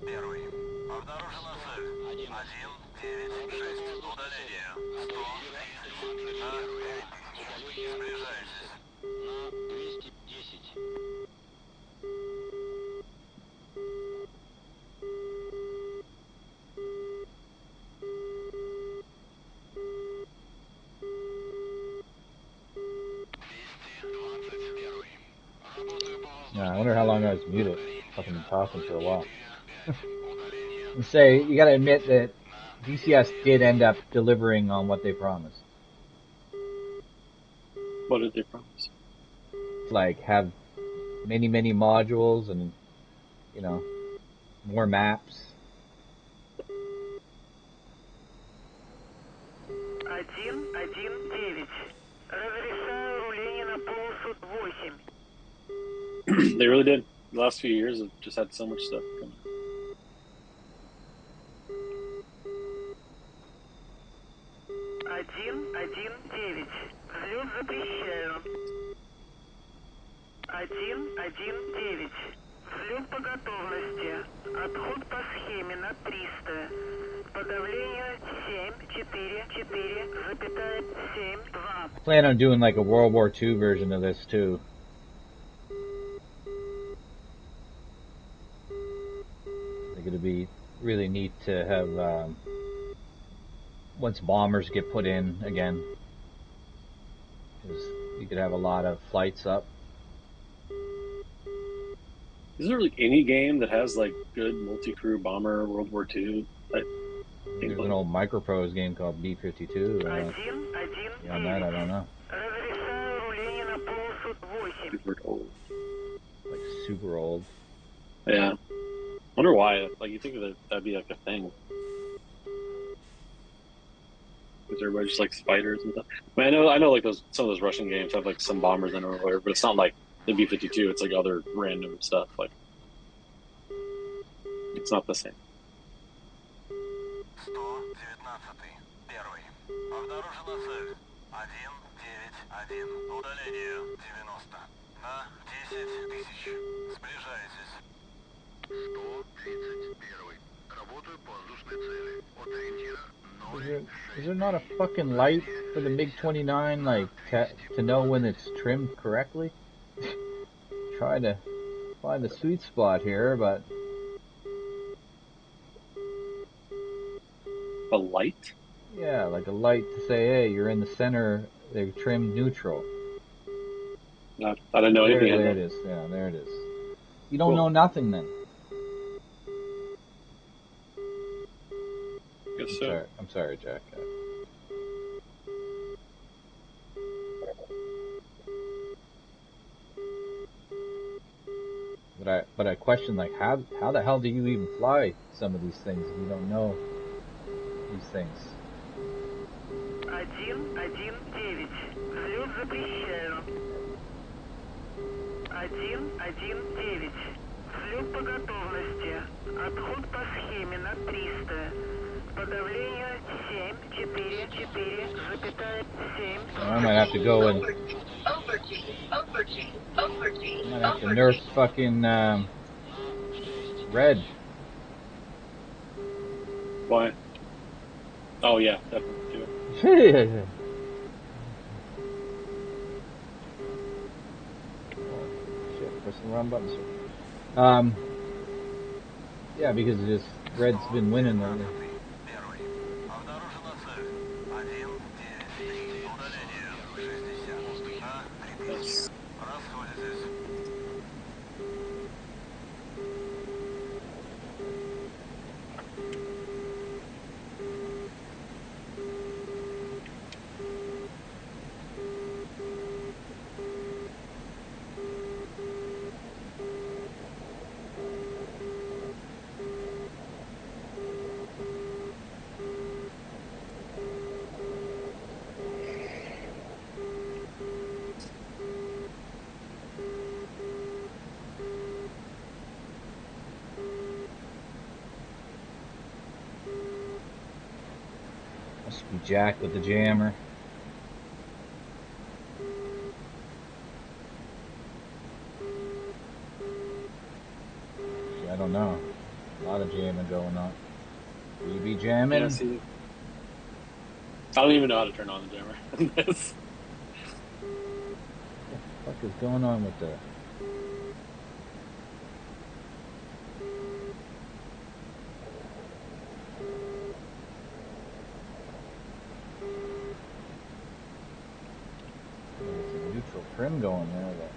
Первый. Обнаружена цель. 196. Удаление. 130. На 5000. Сближаетесь. На 210. Yeah, I wonder how long I was muted. Fucking been talking for a while. And say, you gotta admit that DCS did end up delivering on what they promised. What did they promise? Like, have many modules and, you know, more maps. 119. Разрешаю руление на полосу 8. They really did. The last few years have just had so much stuff coming. 119. Взлет запрещаю. 119. Взлет по готовности. Отход по схеме на 300. Подавление 744,72. Plan on doing like a World War II version of this too. I think it'd be really neat to have once bombers get put in again, because you could have a lot of flights up. Is there like any game that has like good multi-crew bomber World War II type There's gameplay? an old Microprose game called B-52. Beyond that, I don't know. Разрешаю руление на полосу 8. Super old. Like super old. Yeah. Wonder why. Like you think that'd be like a thing. Because everybody just likes fighters and stuff. I mean, I know like some of those Russian games have like some bombers in them or whatever, but it's not like the B-52. It's like other random stuff. Like it's not the same. 119. Первый. Обнаружена цель. 191. Удаление 90. На 10 тысяч. Сближаетесь. 131. Работаю по воздушной цели. От ориентира Is there not a fucking light for the MiG-29, like, to know when it's trimmed correctly? Try to find the sweet spot here, but... A light? Yeah, like a light to say, hey, you're in the center, they've trimmed neutral. No, I didn't know anything had There that. it is, yeah, there it is. You don't know nothing then. Guess so. I'm sorry, Jack. But I question, like, how the hell do you even fly some of these things if you don't know these things? 119. Взлет запрещаю. 119. Взлет по готовности. Отход по схеме на 300. Подавление 744,7. I might have to go and might have to nerf fucking Red. Why? Oh yeah, definitely do it. Shit, press the wrong buttons. Yeah, because it just Red's been winning lately. Yes. Must be Jack with the jammer. I don't know. A lot of jamming going on. You be jamming? Yeah, see. I don't even know how to turn on the jammer on this. What the fuck is going on with the... There's some neutral trim going there, but...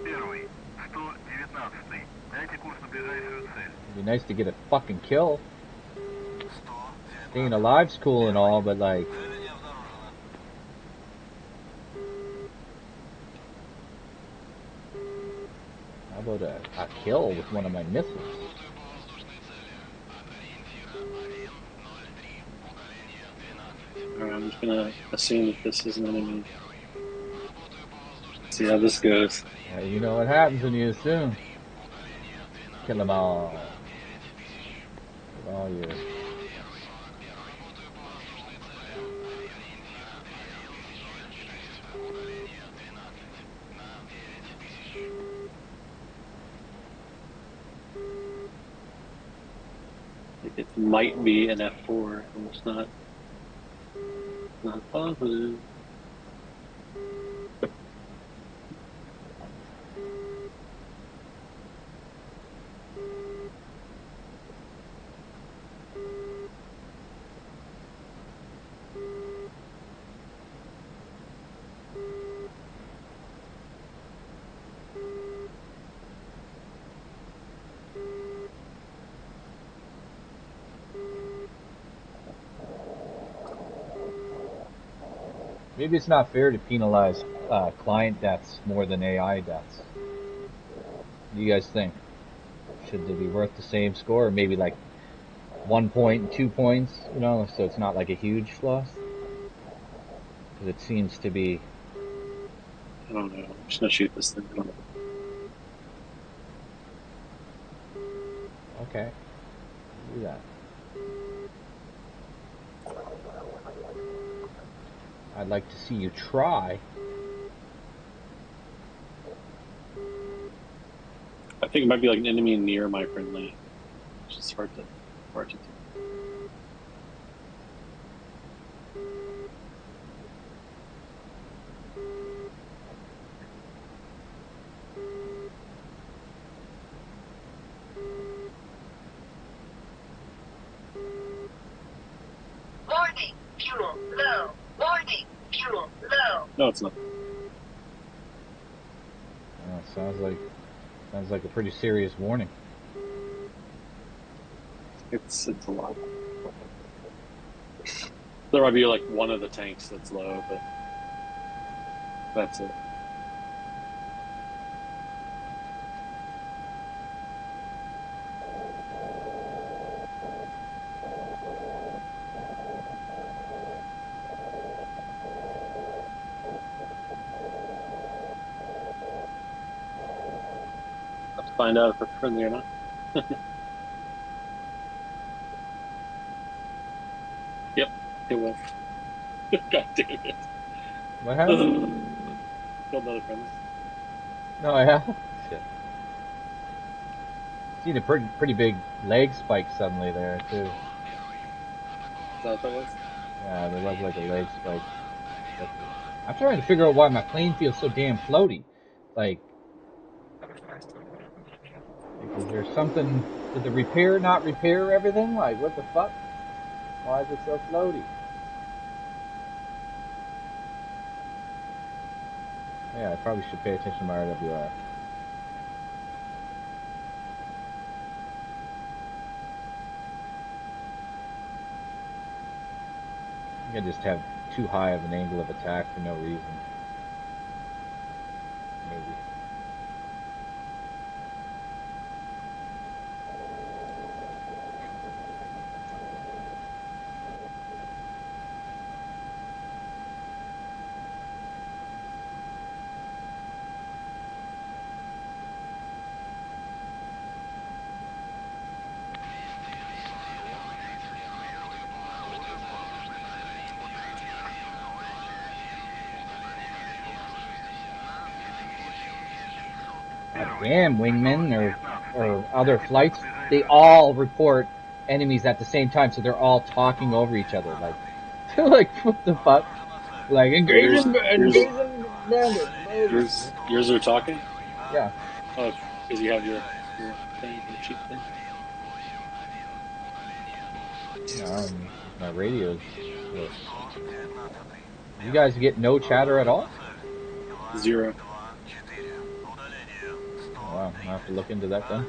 Первый, 119. Дайте курс на ближайшую цель. It'd be nice to get a fucking kill. Staying alive's cool and all, but like... How about a kill with one of my missiles? Alright, I'm just gonna assume that this is an enemy. See how this goes. You know what happens when you assume. Kill them all. With all your... It might be an F4. I'm just not positive. Maybe it's not fair to penalize client deaths more than AI deaths. What do you guys think? Should they be worth the same score, or maybe like 1 point, 2 points, you know, so it's not like a huge loss? Because it seems to be... I don't know. I'm just gonna shoot this thing. Okay, do that. I'd like to see you try. I think it might be like an enemy near my friendly. It's just hard to tell. Warning, fuel low. Warning, fuel low. No, it's not. Sounds like a pretty serious warning. It's a lot. There might be like one of the tanks that's low, but that's it. Have to find out if it's friendly or not. Yep, it was. God damn it. What happened? Killed another friendly. No, I have. Shit. Seen a pretty big leg spike suddenly there too. Is that what that was? Yeah, there was like a leg spike. I'm trying to figure out why my plane feels so damn floaty. Like is there something? Did the repair not repair everything? Like, what the fuck? Why is it so floaty? Yeah, I probably should pay attention to my RWR. I think I just have too high of an angle of attack for no reason. Maybe. Damn, wingmen or other flights, they all report enemies at the same time, so they're all talking over each other. Like, like what the fuck? Like engaging bandit. Yours are talking? Yeah. Oh, because you have your thing, your cheap thing. No, my radio's split. You guys get no chatter at all? 0. Oh, wow, I have to look into that then.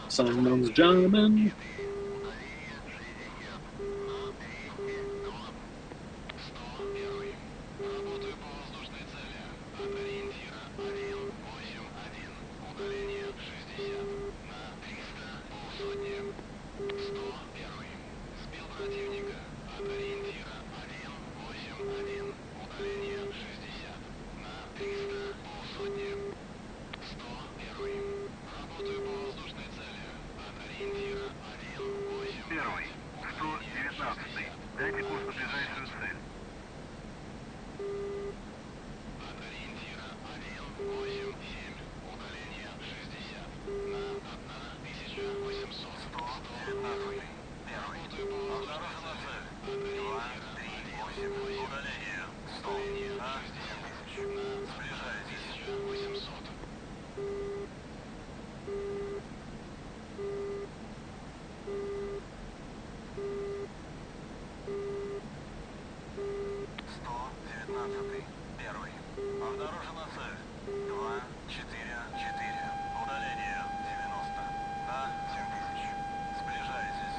Someone's jamming. Первый, 119-й. Дайте курс на ближайшую цель. Обнаружена цель. 238. Удаление 100 на 7000. Сближайтесь. Первый. Обнаружена цель. 244. Удаление 90 на 7000. Сближайтесь.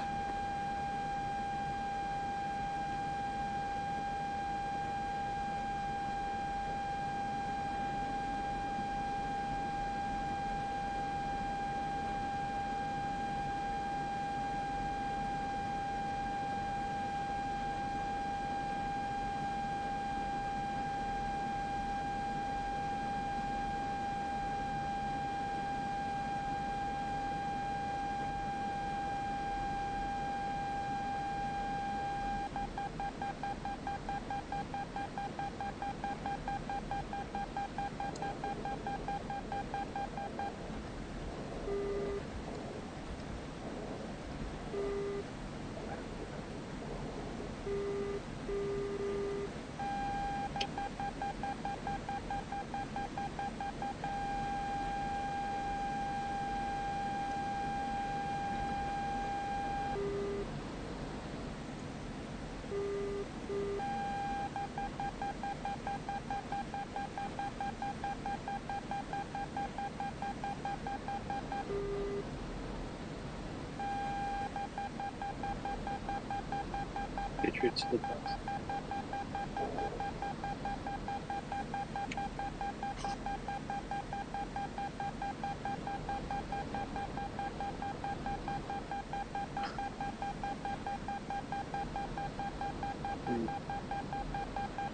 Patriots to the best.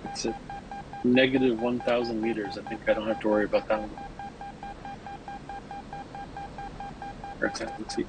It's at negative 1,000 meters. I think I don't have to worry about that one. Or 1,000 feet.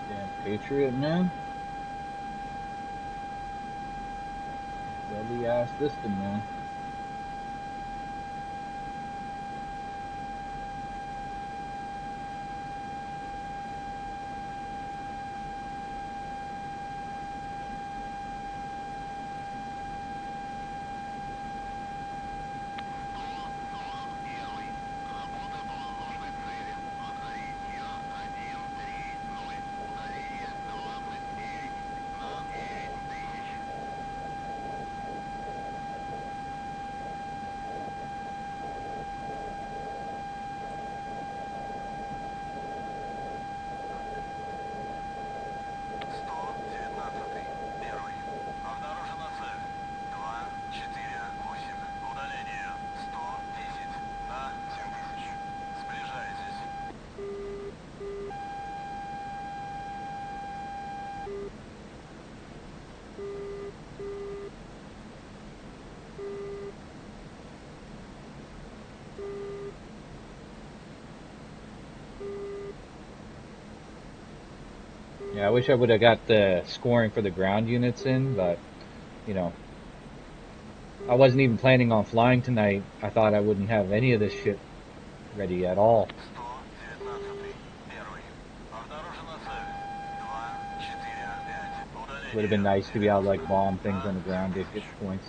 Damn Patriot, man. Deadly ass system, man. Yeah, I wish I would have got the scoring for the ground units in, but, you know, I wasn't even planning on flying tonight. I thought I wouldn't have any of this shit ready at all. 119-й, первый. Обнаружена цель. 2, 4, 5. Would have been Удаление nice to be able to like 90 bomb things на on the ground to 7000. get points.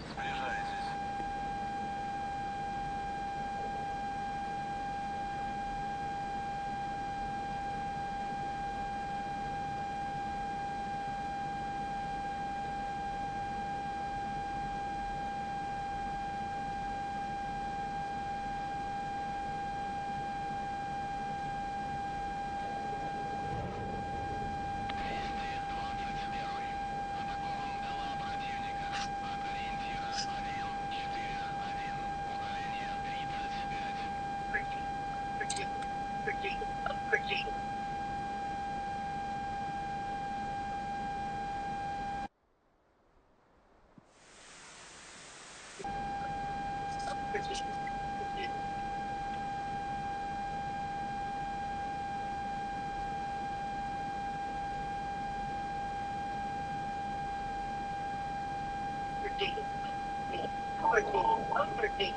Сближайтесь.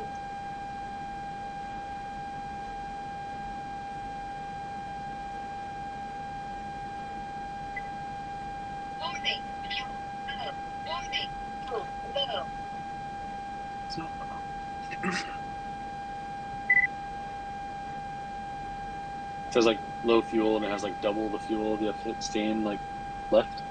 Warning, fuel low. Warning, fuel low. So, it says like low fuel and it has like double the fuel the F-16 like left.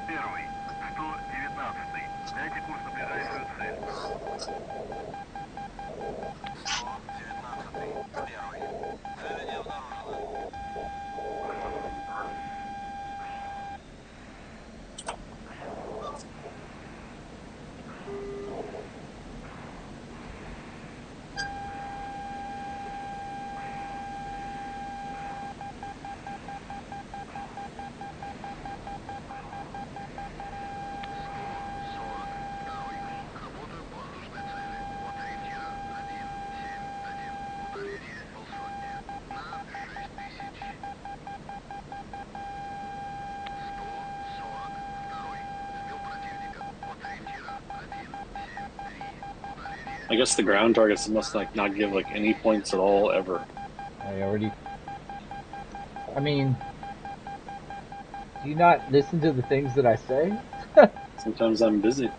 Первый. 119-й. Дайте курс на ближайшую цель. 119-й. Первый. Цели не обнаружено. Работаю по нужной цели. От ориентира 171. Удаление полсотни. На 6000. 142. Сбил противника. От ориентира 173. Удаление. I guess the ground targets must like not give like any points at all ever. I mean, do you not listen to the things that I say? Sometimes I'm busy.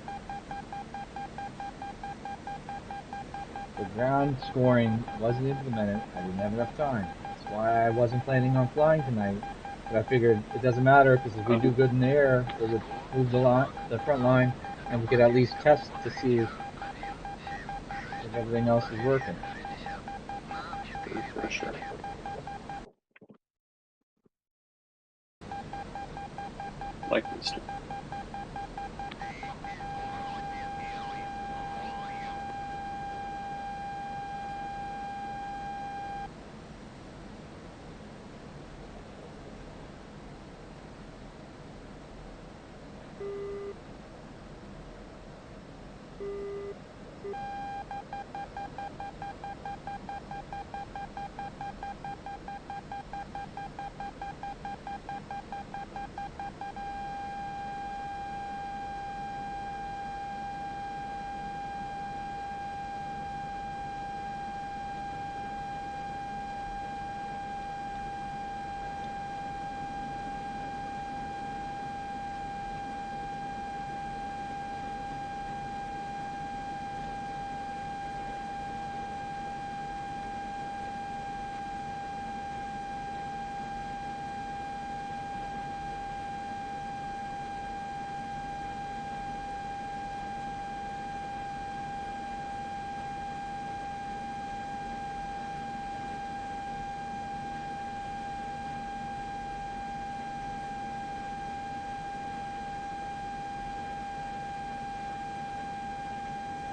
The ground scoring wasn't implemented. I didn't have enough time. That's why I wasn't planning on flying tonight. But I figured it doesn't matter because if we do good in the air, it would move the front line, and we could at least test to see if everything else is working. Refresher. Like this.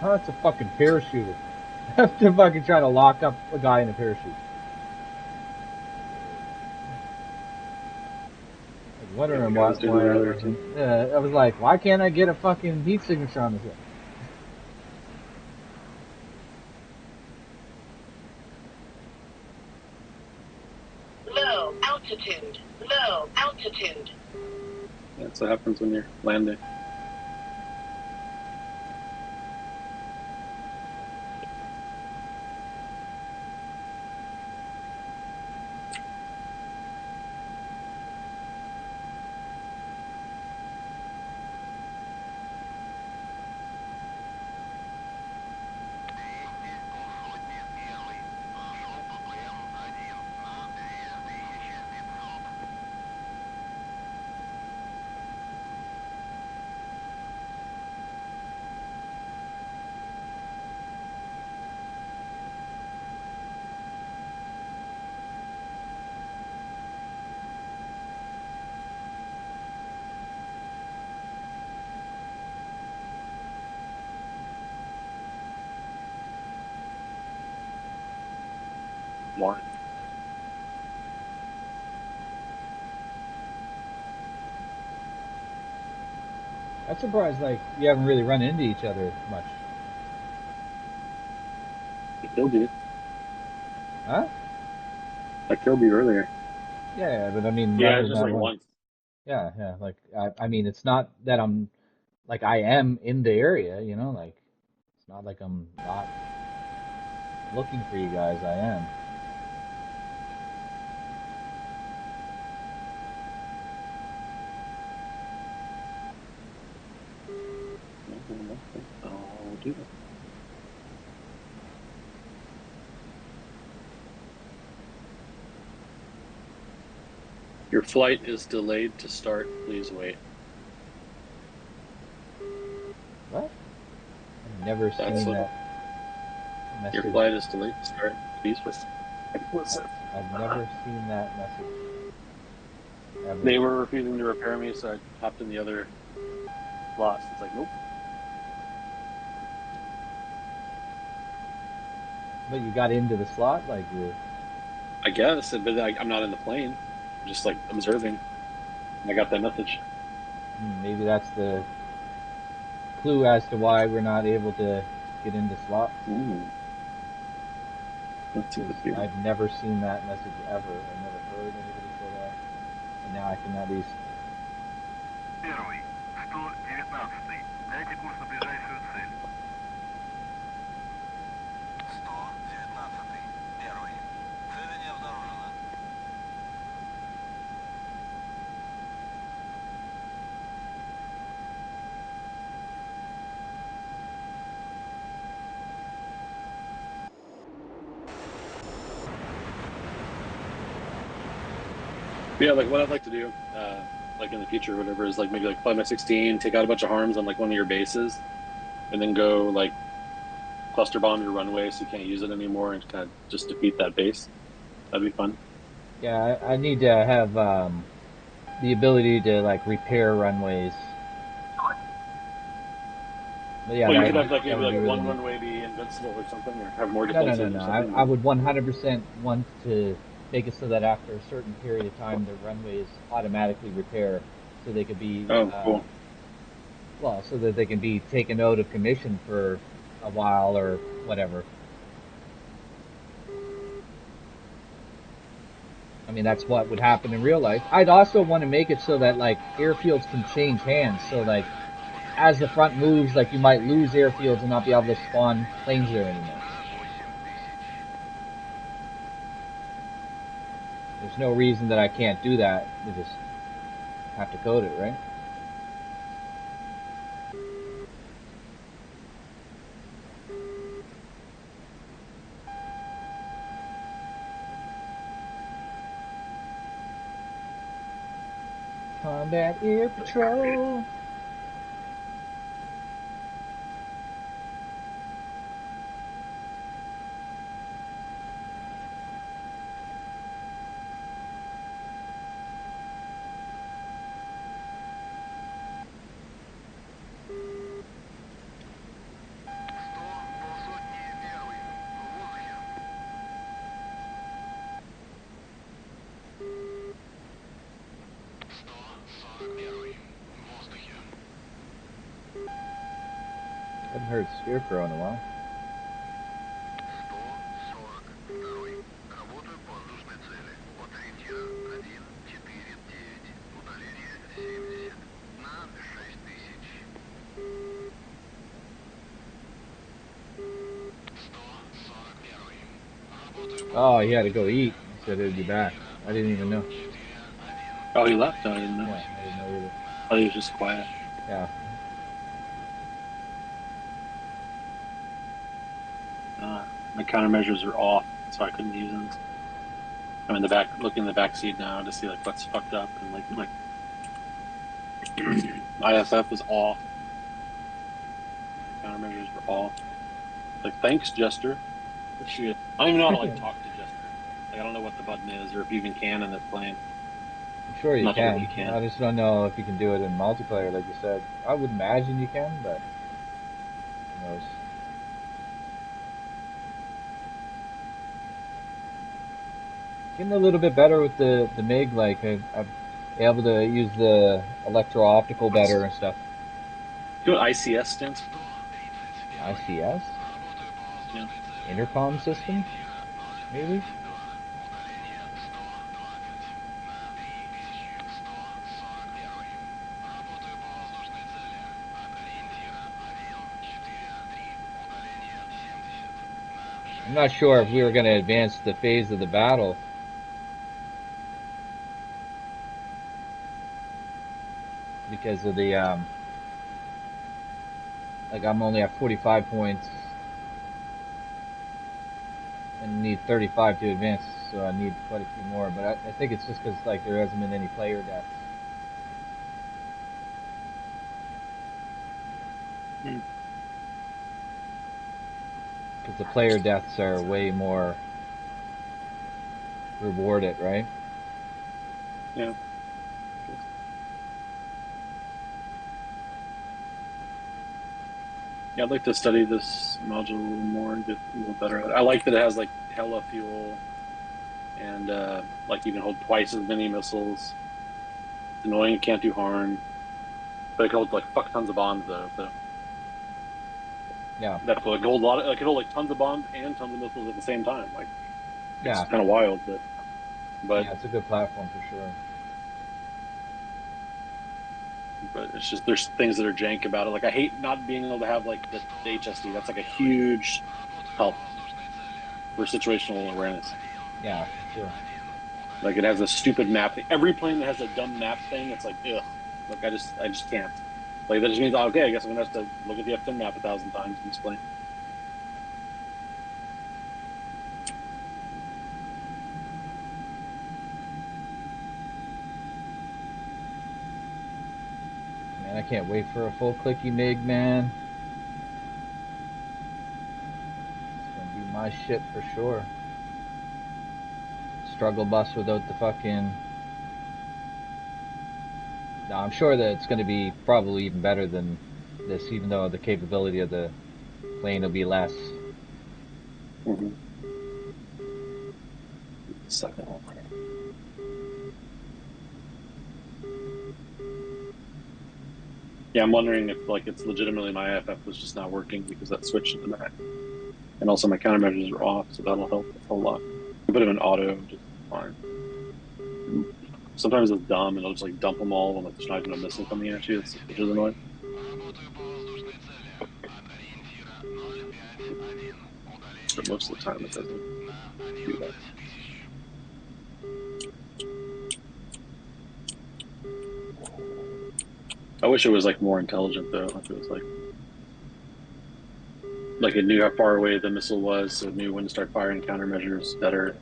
Oh, that's a fucking parachuter. I have to fucking try to lock up a guy in a parachute. Like, wondering Yeah, I was doing that earlier too. I was like, why can't I get a fucking heat signature on this thing? Low altitude. Low altitude. That's what happens when you're landing. More. I'm surprised, like, you haven't really run into each other much. I killed you. Huh? I killed you earlier. Yeah, but I mean, Yeah, other it's than just that like one. once. Yeah. Like, I mean, it's not that I'm, like, I am in the area, you know? Like, it's not like I'm not looking for you guys. I am. I'll do that. Your flight is delayed to start. Please wait. What? I've never That's seen what. that Your message. flight is delayed to start. Please wait. What's it? I've never seen that message ever. They were refusing to repair me, so I hopped in the other slot. It's like, nope. But you got into the slot, like you. I guess, but I'm not in the plane. I'm just like observing. And I got that message. Maybe that's the clue as to why we're not able to get into slot. Ooh. Let's see Because the theory. I've never seen that message ever. I've never heard anybody say that. And now I can at least. Первый, 119. Дайте курс на ближайшую цель. 119. Первый. Цель не обнаружена. Yeah, like what I'd like to do, like in the future or whatever, is like maybe like fly my 16, take out a bunch of harms on like one of your bases, and then go like cluster bomb your runway so you can't use it anymore and kind of just defeat that base. That'd be fun. Yeah, I need to have the ability to like repair runways. But yeah, Well, you that could have like that maybe would be like really one neat. runway be invincible or something, or have more No. defenses or I something. would 100% want to make it so that after a certain period of time, the runways automatically repair, so they could be, Oh, cool. well, so that they can be taken out of commission for a while or whatever. I mean, that's what would happen in real life. I'd also want to make it so that like airfields can change hands. So like as the front moves, like you might lose airfields and not be able to spawn planes there anymore. There's no reason that I can't do that. We just have to code it, right? Combat Air Patrol. Haven't heard Scarecrow in a while. 142. Работают воздушные цели. От ориентира 149. Удаление 70. На 6000. 141. Oh, he had to go eat. He said he'd be back. I didn't even know. Oh, he left? No, I didn't know. Yeah, I didn't know either. Oh, he was just quiet. Yeah. My countermeasures are off, so I couldn't use them. I'm in the back, looking in the back seat now to see like what's fucked up, and like ISF is off. Countermeasures were off. Like, thanks, Jester. Shit. I don't even know how to like talk to Jester. Like, I don't know what the button is, or if you even can in this plane. I'm sure you Not sure can. you can. I just don't know if you can do it in multiplayer, like you said. I would imagine you can, but who knows? Getting a little bit better with the MiG. Like I'm able to use the electro-optical better and stuff. You know what ICS stands for? ICS, Yeah. intercom system, maybe. I'm not sure if we were going to advance the phase of the battle because of the like I'm only at 45 points and need 35 to advance, so I need quite a few more. But I think it's just because like there hasn't been any player deaths. Because the player deaths are way more rewarded, right? Yeah. Yeah, I'd like to study this module a little more and get a little better at it. I like that it has like hella fuel and like you can hold twice as many missiles. It's annoying, it can't do harm. But it can hold like fuck tons of bombs though, so Yeah. that's cool. It can hold a lot of, it can hold like tons of bombs and tons of missiles at the same time. Like it's Yeah. kinda wild, but Yeah, it's a good platform for sure. it's just there's things that are jank about it. Like I hate not being able to have like the HSD. That's like a huge help for situational awareness. Yeah, for sure. Like it has a stupid map thing. Every plane that has a dumb map thing, it's like ugh. Like I just can't. Like that just means okay, I guess I'm gonna have to look at the F10 map 1,000 times in this plane. Man, I can't wait for a full clicky MiG, man. It's gonna be my shit for sure. Struggle bus without the fucking. No, I'm sure that it's gonna be probably even better than this, even though the capability of the plane will be less. Mm-hmm. Second. Yeah, I'm wondering if like it's legitimately my IFF was just not working because that switched in the Mac, and also my countermeasures are off, so that'll help a whole lot. I put them in auto, just fine. Sometimes it's dumb, and it'll just like dump them all when like, there's not even a missile coming at you, which is annoying. But most of the time, it doesn't do that. I wish it was like more intelligent though. If it was like it knew how far away the missile was, so it knew when to start firing countermeasures better.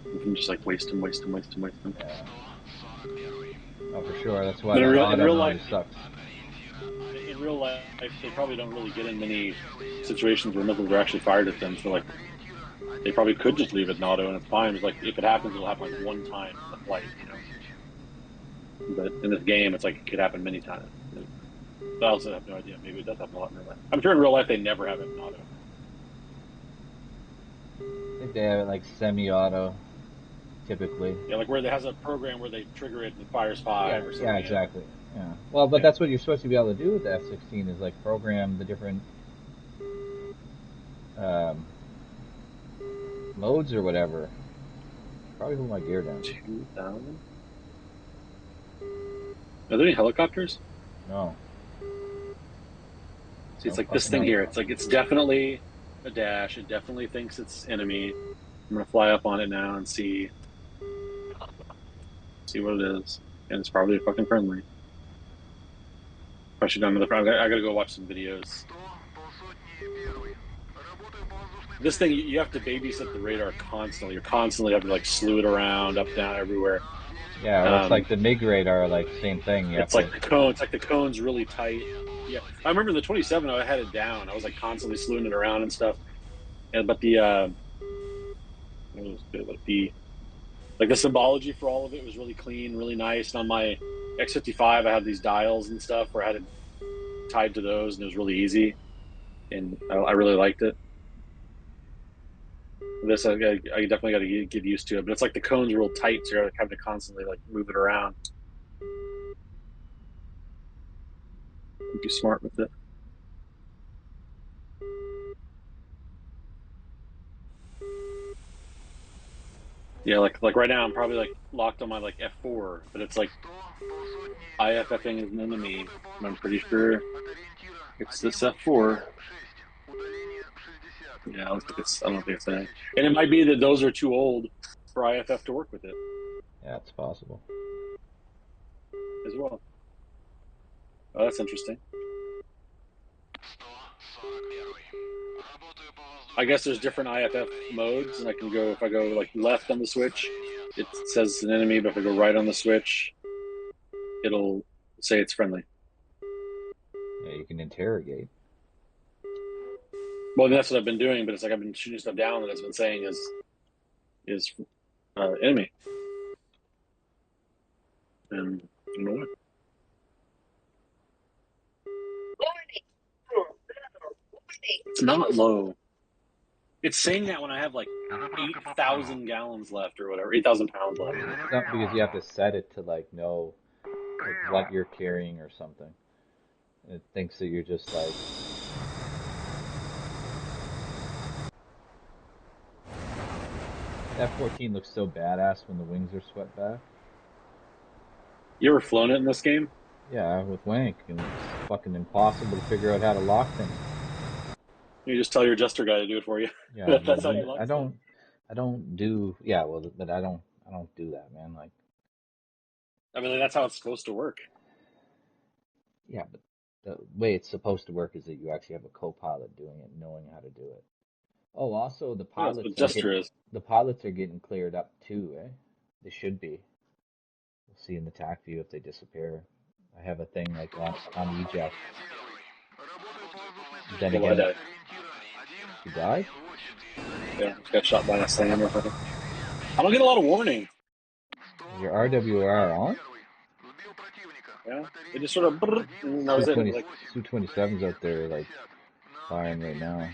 You can just like waste them. Yeah. Oh, for sure. That's why But that in auto real mode life, sucks. in real life, they probably don't really get in many situations where missiles are actually fired at them. So like, they probably could just leave it in auto and it's fine. It's like if it happens, it'll happen like one time in the flight, you know. But in this game, it's like it could happen many times. But I also have no idea. Maybe it does happen a lot in real life. I'm sure in real life they never have it in auto. I think they have it like semi-auto. typically. Yeah, like where it has a program where they trigger it and it fires 5 or something. Yeah, exactly. Yeah. Well, but that's what you're supposed to be able to do with the F-16 is like program the different modes or whatever. Probably hold my gear down. 2,000. Are there any helicopters? No. See, it's No like this fucking thing here. helicopter. It's definitely a dash. It definitely thinks it's enemy. I'm gonna fly up on it now and see what it is. And it's probably fucking friendly. I should go another. I gotta go watch some videos. This thing, you have to babysit the radar constantly. You're constantly have to like slew it around, up, down, everywhere. Yeah, well, it's like the MiG radar, like same thing. You It's have like the cone. It's like the cone's really tight. Yeah, I remember the 27. I had it down. I was like constantly slewing it around and stuff. And but the like the symbology for all of it was really clean, really nice. And on my X55, I had these dials and stuff where I had it tied to those, and it was really easy. And I really liked it. This I definitely got to get used to it, but it's like the cone's real tight, so you're having to constantly like move it around. Be smart with it. Yeah, like right now I'm probably like locked on my like F4, but it's like IFFing is an enemy, and I'm pretty sure it's this F4. Yeah, I don't think it's that. And it might be that those are too old for IFF to work with it Yeah, it's possible. as well. Oh, that's interesting. I guess there's different IFF modes, and I can go, if I go like left on the switch, it says it's an enemy, but if I go right on the switch, it'll say it's friendly. Yeah, you can interrogate. Well, that's what I've been doing, but it's like I've been shooting stuff down that it's been saying is enemy. And I don't know what. It's not low. It's saying that when I have like 8,000 gallons left or whatever, 8,000 pounds left. It's not because you have to set it to like know like what you're carrying or something. It thinks that you're just like. F-14 looks so badass when the wings are swept back. You ever flown it in this game? Yeah, with Wank, and it's fucking impossible to figure out how to lock things. You just tell your adjuster guy to do it for you. Yeah, That's how you lock I stuff. don't do. Yeah, well, but I don't do that, man. Like, I mean, that's how it's supposed to work. yeah, but the way it's supposed to work is that you actually have a co-pilot doing it, knowing how to do it. Oh, also the Yeah, that's what pilots adjuster is. the pilots are getting cleared up too, eh? They should be. We'll see in the TAC view if they disappear. I have a thing like on eject. Then Well, I again, died. you died? Yeah, just got shot by a SAM or something. I don't get a lot of warning. Your RWR on? Yeah, it just sort of, and that was it. Like, Su-27's out there like firing right now.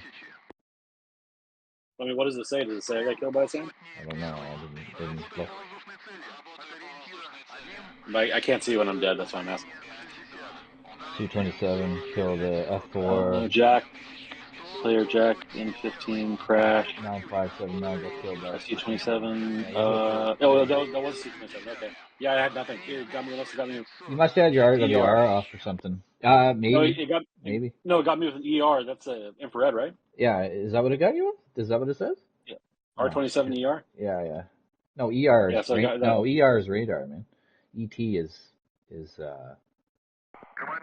I mean, what does it say? Does it say I got killed by a SAM? I don't know. I didn't look. I can't see when I'm dead. That's why I'm asking. Su-27 killed a F4. Jack, player Jack, N15 crash. 9579 got killed by C27. Yeah, That was C27. Okay. Yeah, I had nothing. It got me. Unless it got me. you must have had your ER. RWR off or something. No, Maybe. it got me with an ER. That's a infrared, right? Yeah, is that what it got you? Is that what it says? Yeah. R27 ER. Yeah. No, ER is Yeah, so ER is radar, man. ET is Oh, is that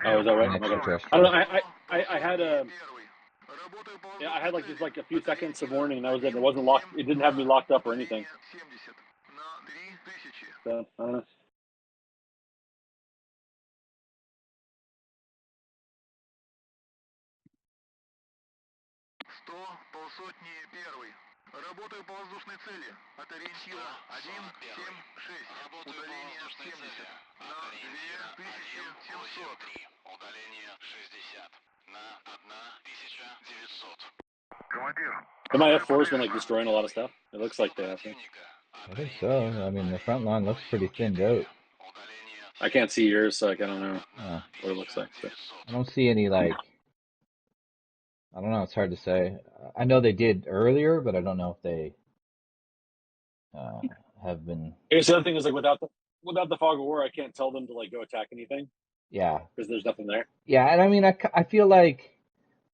right? extraterrestrial. I don't know. I had a. Yeah, I had like just like a few seconds of warning, and that was it. It wasn't locked. It didn't have me locked up or anything. So I don't know. Работаю по воздушной цели. От ориентира 176. Удаление 70. На 2700. Удаление 60. На 1900. But my F4 has been like destroying a lot of stuff. It looks like they have. I think so. I mean, the front line looks pretty thinned out. I can't see yours, so I don't know Oh, what it looks like. So. I don't see any like. I don't know. It's hard to say. I know they did earlier, but I don't know if they uh, have been. I guess the other thing is like without the fog of war, I can't tell them to like go attack anything Yeah. because there's nothing there. Yeah, and I mean, I feel like.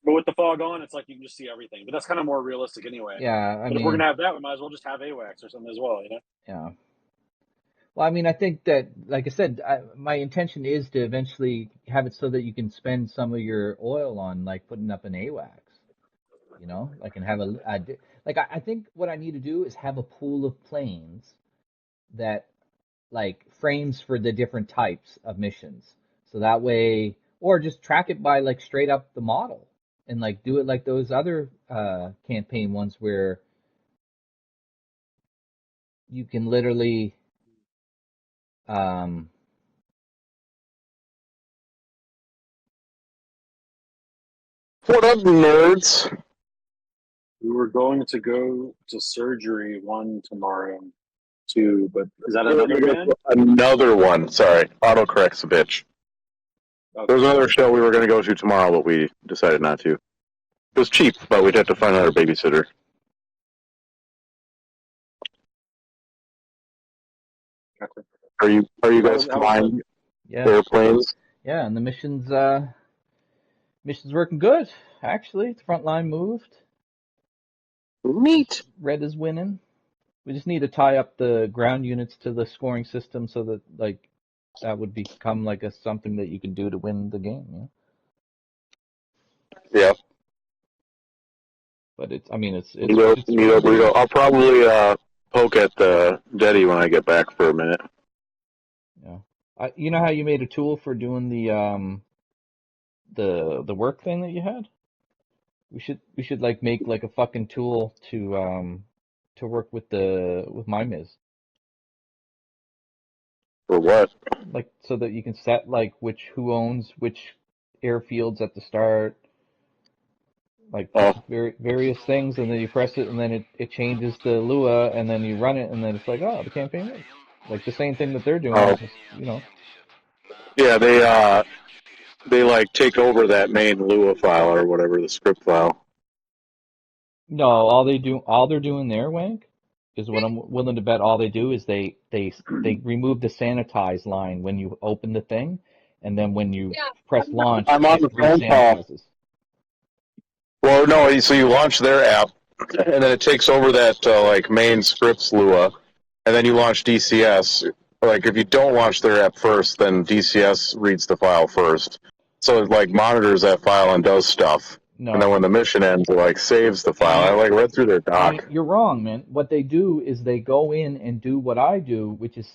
But with the fog on, it's like you can just see everything. But that's kind of more realistic anyway. Yeah, I But if we're mean, gonna have that, we might as well just have AWACS or something as well, you know? yeah. Well, I mean, I think that, like I said, my intention is to eventually have it so that you can spend some of your oil on like putting up an AWACS, you know, like and have like I think what I need to do is have a pool of planes that like frames for the different types of missions, so that way, or just track it by like straight up the model and like do it like those other campaign ones where you can literally um What up, nerds? We were going to go to surgery one tomorrow, too, but is that another man? Another one. Sorry, autocorrect's a bitch. Okay. There was another show we were going to go to tomorrow, but we decided not to. It was cheap, but we'd have to find another babysitter. Gotcha. Are you guys How was flying yeah. airplanes? Yeah, and the mission's working good, actually. The front line moved. Neat. Red is winning. We just need to tie up the ground units to the scoring system so that like that would become like a something that you can do to win the game, Yeah. But it's Neato, burrito. I'll probably poke at the Deddy when I get back for a minute. Yeah. You know how you made a tool for doing the work thing that you had? We should like make like a fucking tool to work with MIZ. For what? Like so that you can set like who owns which airfields at the start, like various things, and then you press it and then it changes the Lua and then you run it and then it's like, oh, the campaign works. Like the same thing that they're doing, just, you know. Yeah, they like take over that main Lua file or whatever, the script file. No, all they're doing there, Wank, is what I'm willing to bet all they do is they remove the sanitize line when you open the thing, and then when you press launch, I'm on it the phone call. re-sanitizes. Well, no, so you launch their app, and then it takes over that like main scripts Lua, and then you launch DCS. Like if you don't launch their app first, then DCS reads the file first, so it like monitors that file and does stuff. No. And then when the mission ends, it like saves the file. I like read through their doc. You're wrong, man. What they do is they go in and do what I do, which is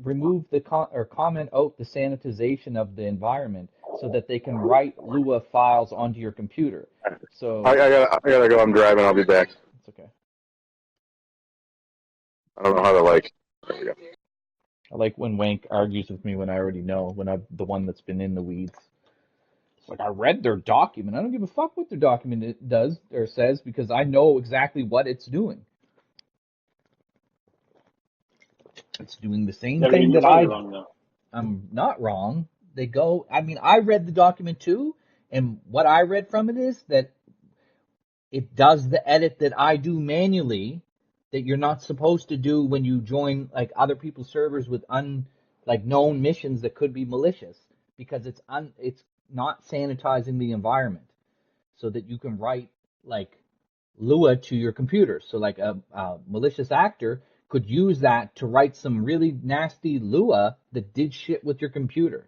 remove the comment out the sanitization of the environment so that they can write Lua files onto your computer. So I gotta go. I'm driving. I'll be back. It's okay. I don't know how to like. There we go. I like when Wank argues with me when I already know, when I'm the one that's been in the weeds. It's like, I read their document. I don't give a fuck what their document does or says because I know exactly what it's doing. It's doing the same thing that I do. I'm not wrong. I read the document too, and what I read from it is that it does the edit that I do manually that you're not supposed to do when you join like other people's servers with known missions that could be malicious, because it's not sanitizing the environment so that you can write like Lua to your computer. So like a malicious actor could use that to write some really nasty Lua that did shit with your computer.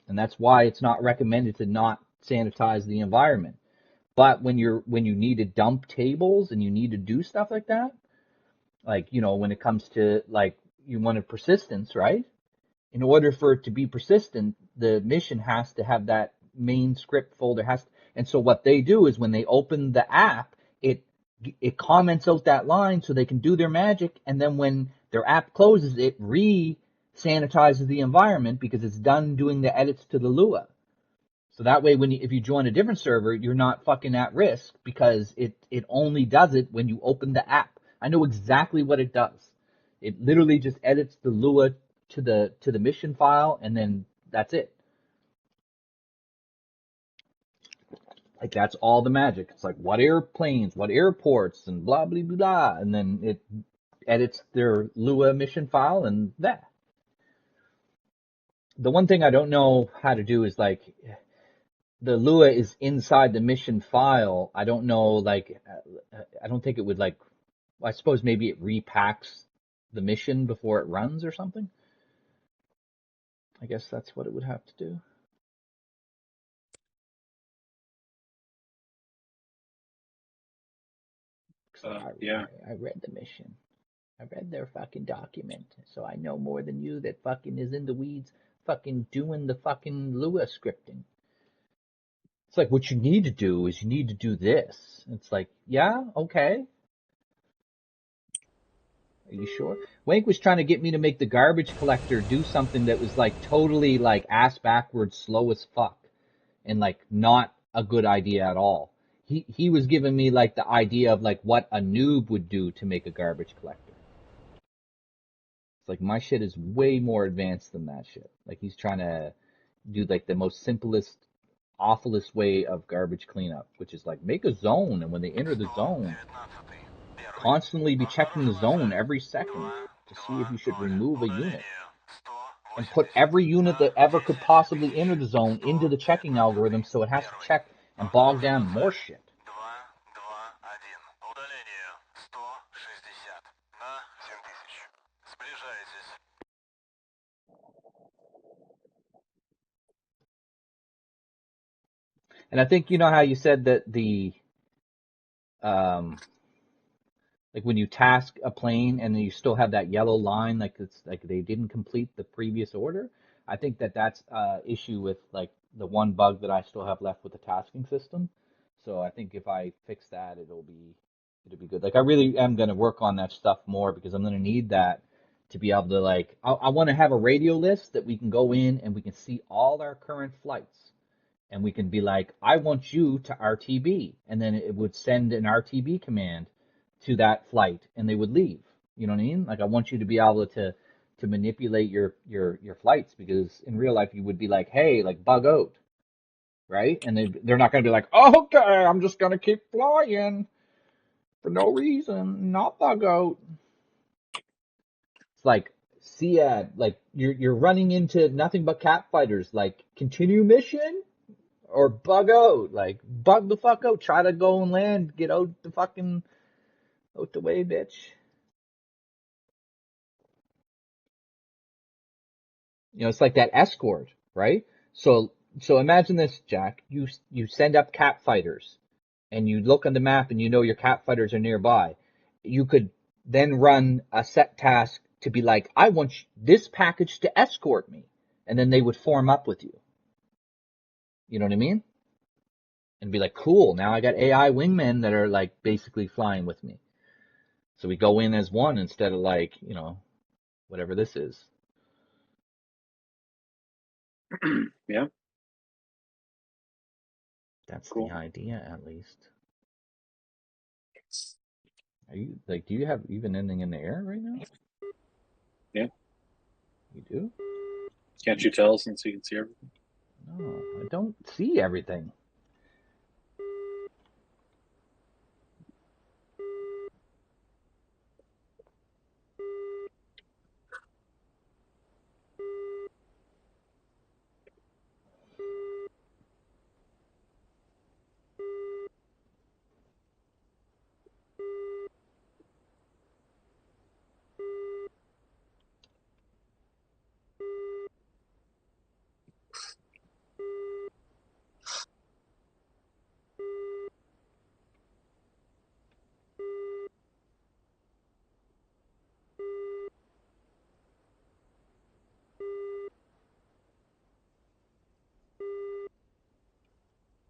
And that's why it's not recommended to not sanitize the environment. But when you need to dump tables and you need to do stuff like that, like, you know, when it comes to like you wanted persistence, right? In order for it to be persistent, the mission has to have that main script folder and so what they do is when they open the app, it comments out that line so they can do their magic, and then when their app closes, it sanitizes the environment because it's done doing the edits to the Lua. So that way, if you join a different server, you're not fucking at risk because it only does it when you open the app. I know exactly what it does. It literally just edits the Lua to the mission file, and then that's it. Like, that's all the magic. It's like, what airplanes, what airports, and blah, blah, blah, blah. And then it edits their Lua mission file, and that. The one thing I don't know how to do is, like, the Lua is inside the mission file. I don't know, like, I don't think it would, like, I suppose maybe it repacks the mission before it runs or something. I guess that's what it would have to do. Yeah. I read the mission. I read their fucking document, so I know more than you that fucking is in the weeds fucking doing the fucking Lua scripting. It's like, what you need to do is you need to do this. It's like, yeah, okay. Are you sure? Wank was trying to get me to make the garbage collector do something that was like totally like ass backwards, slow as fuck, and like not a good idea at all. He was giving me like the idea of like what a noob would do to make a garbage collector. It's like, my shit is way more advanced than that shit. Like, he's trying to do like the most simplest, awfulest way of garbage cleanup, which is like make a zone, and when they enter the zone, constantly be checking the zone every second to see if you should remove a unit. And put every unit that ever could possibly enter the zone into the checking algorithm, so it has to check and bog down more shit. And I think, you know how you said that the like when you task a plane and then you still have that yellow line, like it's like they didn't complete the previous order. I think that that's issue with like the one bug that I still have left with the tasking system. So I think if I fix that, it'll be good. Like, I really am going to work on that stuff more, because I'm going to need that to be able to, like, I want to have a radio list that we can go in and we can see all our current flights. And we can be like, I want you to RTB. And then it would send an RTB command to that flight, and they would leave. You know what I mean? Like, I want you to be able to manipulate your flights, because in real life you would be like, hey, like, bug out, right? And they're not going to be like, oh, okay, I'm just going to keep flying for no reason, not bug out. It's like, like you're running into nothing but cat fighters. Like, continue mission or bug out. Like, bug the fuck out. Try to go and land. Get out the fucking out the way, bitch. You know, it's like that escort, right? So imagine this, Jack. You send up cat fighters, and you look on the map, and you know your cat fighters are nearby. You could then run a set task to be like, I want this package to escort me, and then they would form up with you. You know what I mean? And be like, cool. Now I got AI wingmen that are like basically flying with me. So we go in as one instead of like, you know, whatever this is. Yeah. That's cool. The idea, at least. Are you like? Do you have even anything in the air right now? Yeah. You do? Can't you tell since you can see everything? No, I don't see everything.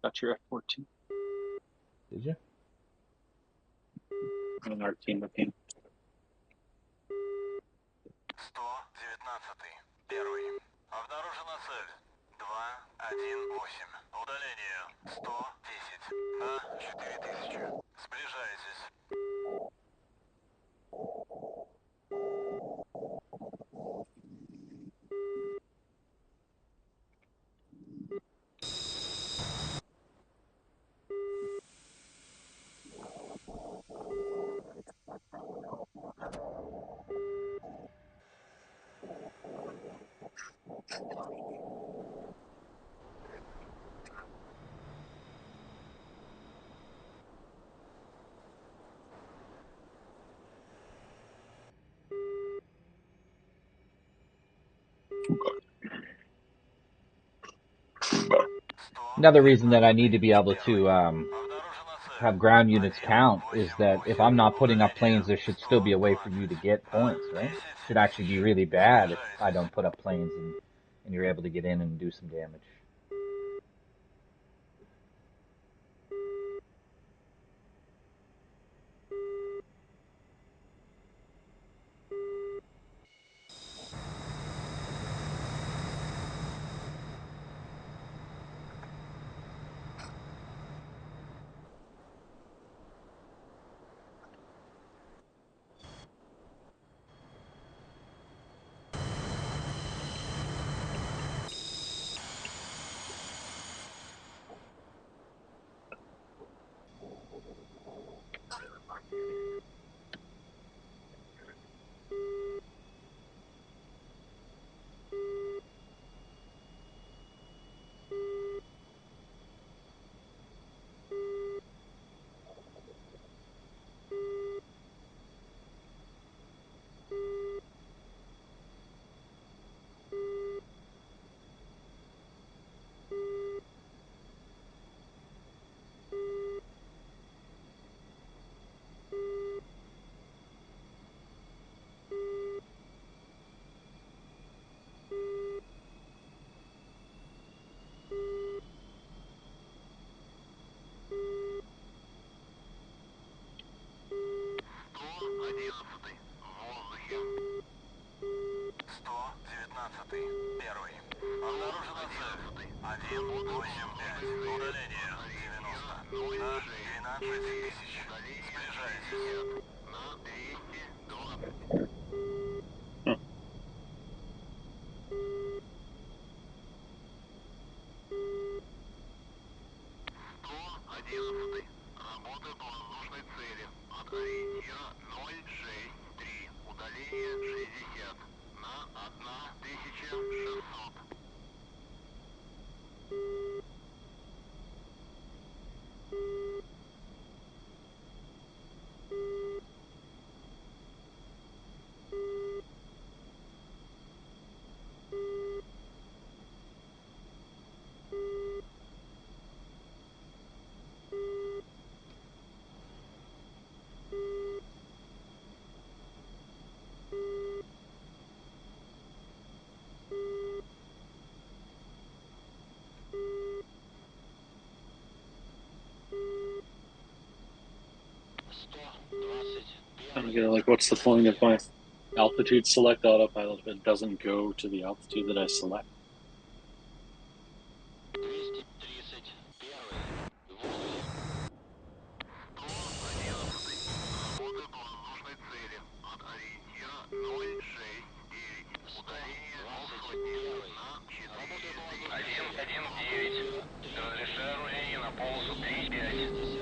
Got your F-14. Did you? And our team looking. 119. Первый. Обнаружена цель. 218. Удаление. 110. На 4000. Сближайтесь. Another reason that I need to be able to have ground units count is that if I'm not putting up planes, there should still be a way for you to get points, right? It should actually be really bad if I don't put up planes and you're able to get in and do some damage. I'm gonna like, what's the point of my altitude select autopilot if it doesn't go to the altitude that I select? 119. Разрешаю руление на полосу 3.5.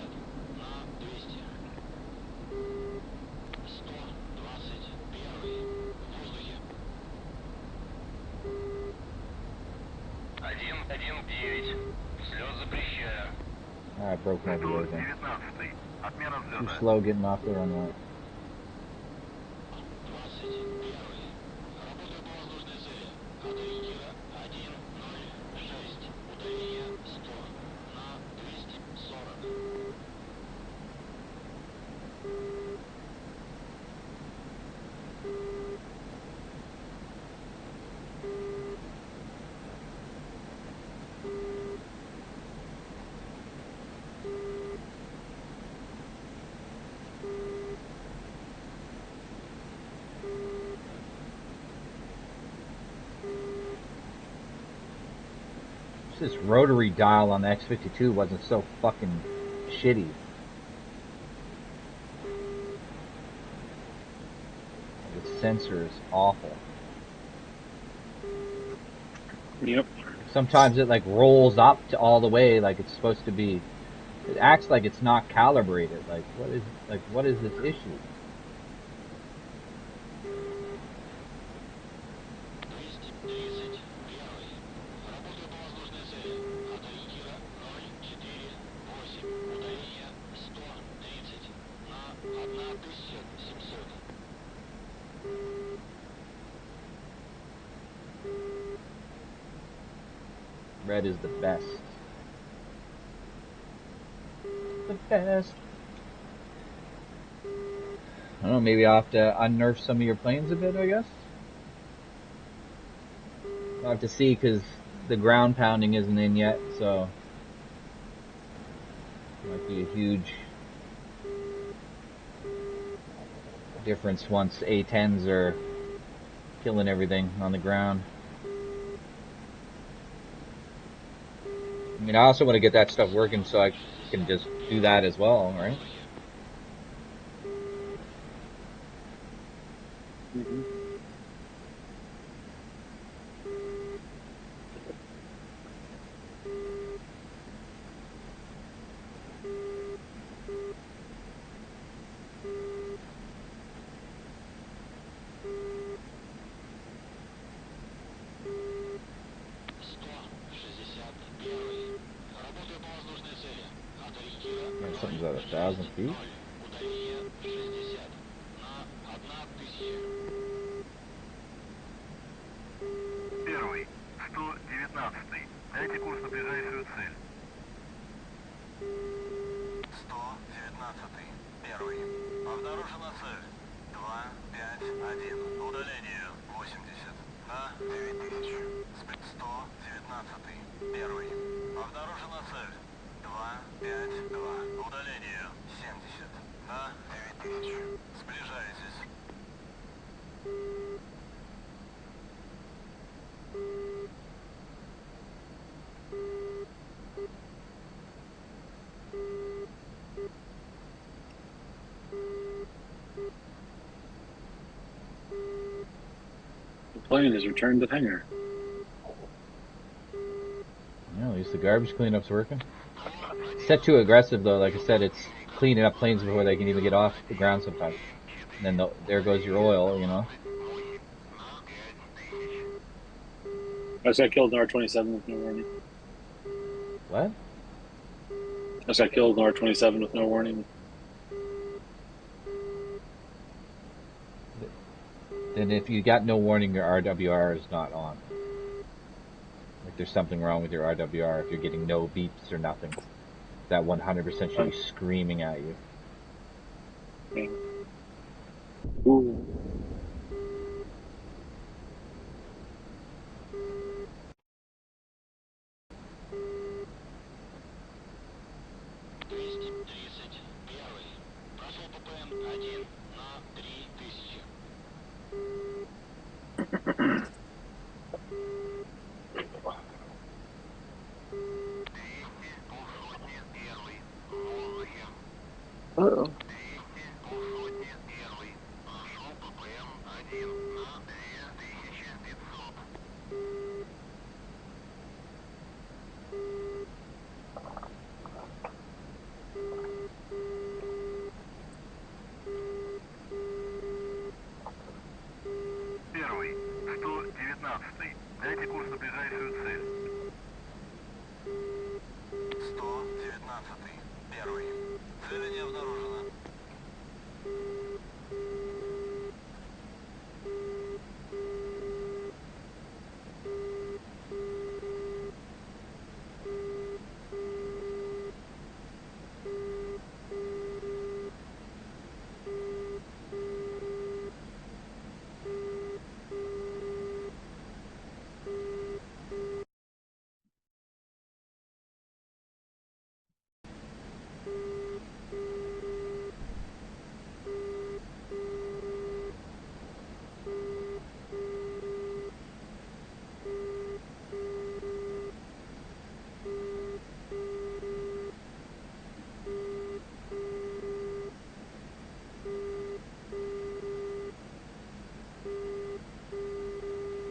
I broke my wheel again. Too slow getting off the runway. This rotary dial on the X52 wasn't so fucking shitty. The sensor is awful. Yep. Sometimes it like rolls up to all the way like it's supposed to be. It acts like it's not calibrated. Like what is this issue? Red is the best. the best. I don't know, maybe I'll have to unnerf some of your planes a bit, I guess. I'll have to see, because the ground pounding isn't in yet, so might be a huge difference once A10s are killing everything on the ground. I mean, I also want to get that stuff working so I can just do that as well, right? Mm-hmm. Yeah, something's at 1,000 feet. Удаление 60 на 1000. Первый. 119. Дайте курс на ближайшую цель. 119. Первый. Обнаружена цель. 251. Удаление 80 на 9000. 119. Первый. Обнаружена цель. 252. Удаление 70 на 9000. Сближайтесь. The plane has returned to hangar. Yeah, at least the garbage cleanup's working. Set too aggressive though, like I said, it's cleaning up planes before they can even get off the ground sometimes. And then there goes your oil, you know? I just got killed in R-27 with no warning. What? I just got killed in R-27 with no warning. Then if you got no warning, your RWR is not on. Like there's something wrong with your RWR if you're getting no beeps or nothing. That 100% should be screaming at you. Yeah. Ooh. Прошел ППМ-1 на 3000. Uh-oh. Первый. 119. Дайте курс на ближайшую цель. 119. Первый. Цели не обнаружено.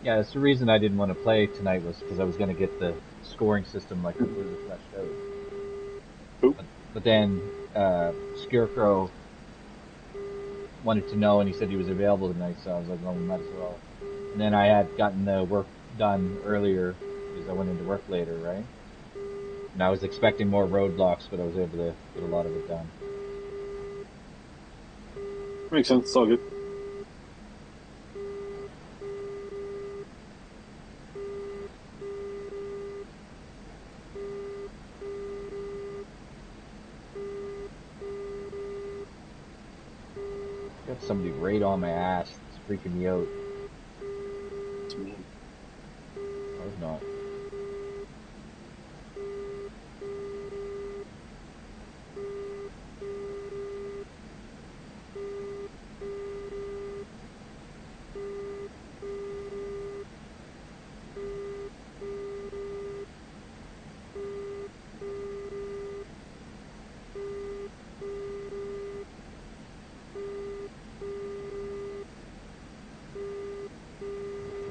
Yeah, that's the reason I didn't want to play tonight was because I was going to get the scoring system like completely fleshed out. Oop. But then Scarecrow wanted to know, and he said he was available tonight, so I was like, well, we might as well. And then I had gotten the work done earlier because I went into work later, right? And I was expecting more roadblocks, but I was able to get a lot of it done. Makes sense. It's all good. Got somebody right on my ass. It's freaking me out. It's me. I hope not.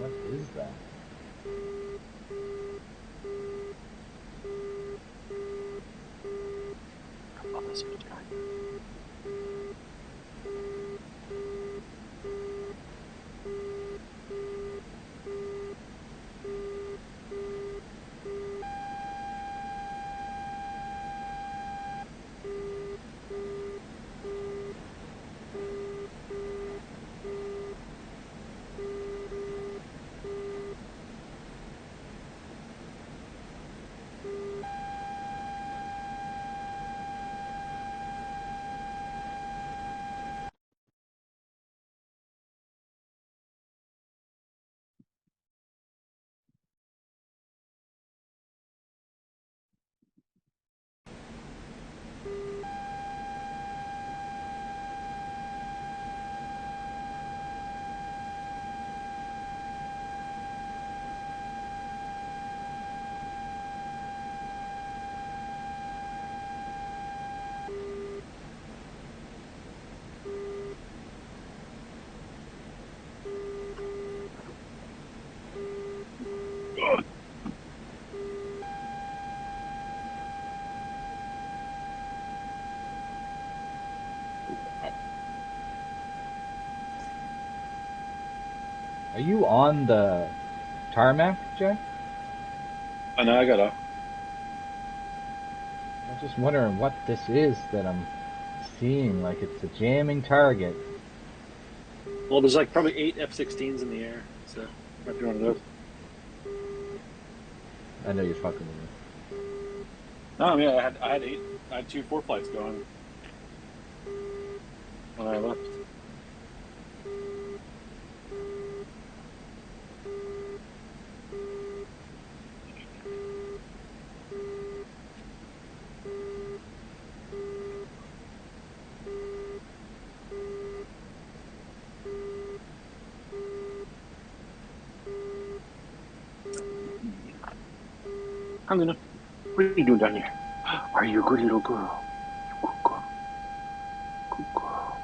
What is that? Oh, this is guy. Are you on the tarmac, Jay? I know I got off. I'm just wondering what this is that I'm seeing. Like it's a jamming target. Well, there's like probably 8 F-16s in the air, so might be one of those. I know you're fucking with me. No, I mean I had 8. I had 2 4 flights going when I left. I'm gonna. What are you doing down here? Are you a good little girl? You good girl. Good girl.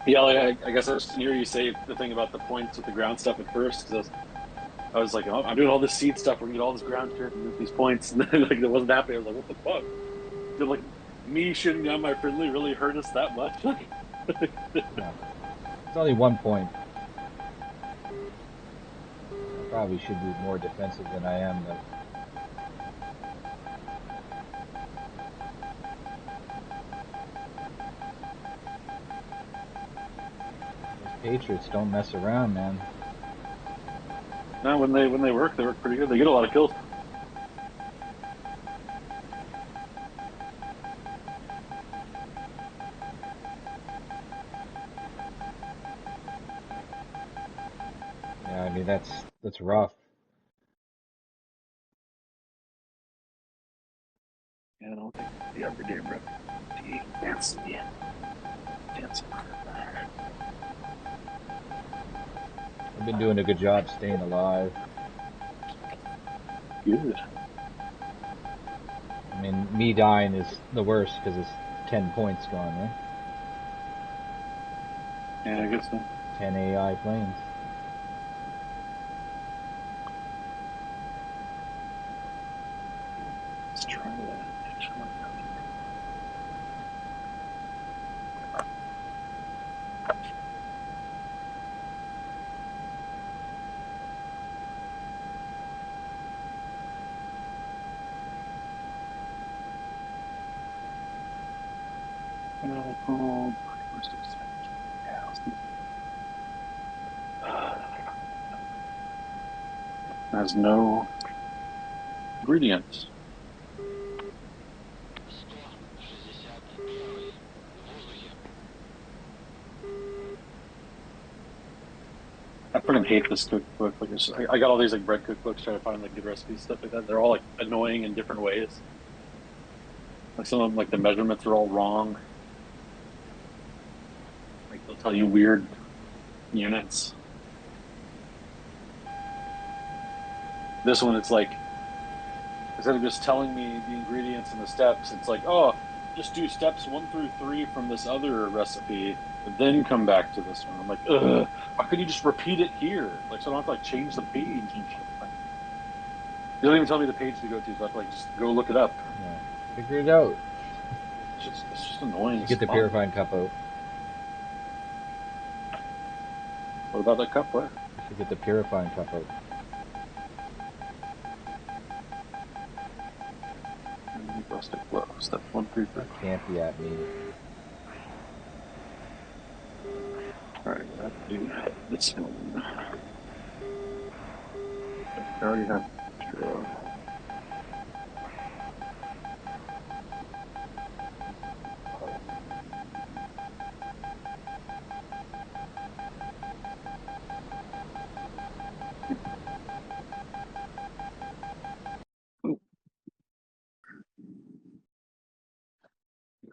Yeah, like, I guess I just didn't hear you say the thing about the points with the ground stuff at first, because I was like, oh, I'm doing all this seed stuff, we're gonna get all this ground shit and these points, and then like it wasn't happening. I was like, what the fuck? Did like me shooting down my friendly really hurt us that much? Like, No, it's only 1 point. I probably should be more defensive than I am, but those Patriots don't mess around, man. no, when they work pretty good. They get a lot of kills. Yeah, I mean that's rough. Yeah, I don't think the upper day, bro. Dancing, yeah, dancing. I've been doing a good job staying alive. Good. I mean, me dying is the worst because it's 10 points gone, right? Yeah, I guess so. 10 AI planes. Let's try that. Has no ingredients. 161 в воздухе. I fucking hate this cookbook. Like, I got all these like bread cookbooks trying to find like good recipes, stuff like that. They're all like annoying in different ways. Like some of them, like the measurements are all wrong. Like they'll tell you weird units. This one, it's like instead of just telling me the ingredients and the steps, it's like, oh, just do steps 1 through 3 from this other recipe, and then come back to this one. I'm like, ugh, why couldn't you just repeat it here? Like, so I don't have to like change the page and shit. Like, they don't even tell me the page to go to, so I have to like just go look it up. Yeah. Figure it out. It's just annoying. You get the purifying cup out. What about that cup? What? You should get the purifying cup out. Rustic flow. Step 1 through 3. That can't be at me. Alright, I have to do this one. I already have extra.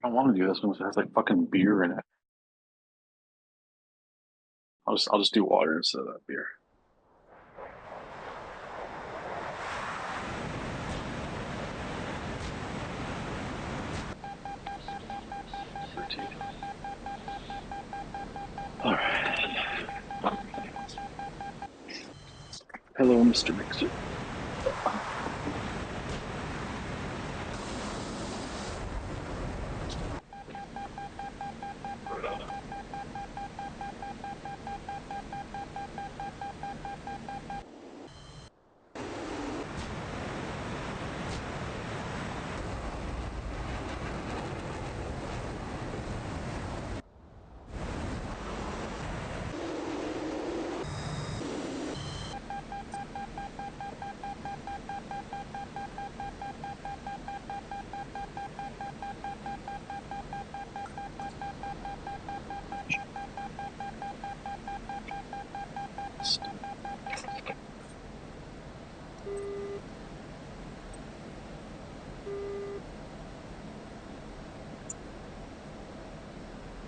I don't want to do this one because it has like fucking beer in it. I'll just do water instead of that beer. All right. Hello, Mr. Mixer.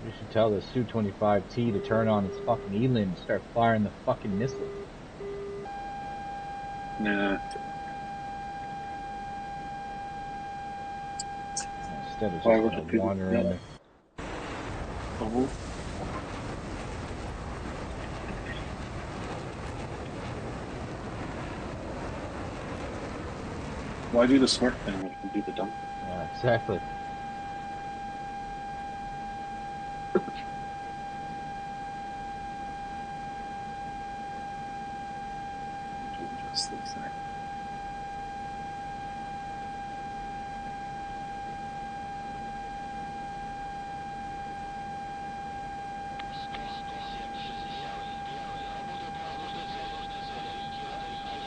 You should tell the Su-25T to turn on its fucking ELIN and start firing the fucking missiles. Nah. Instead of just Why would gonna it do wander that? in there. Oh. Why do the smart thing when you can do the dumb thing? Yeah, exactly. Just this there. Работают сложные цели. Ориентир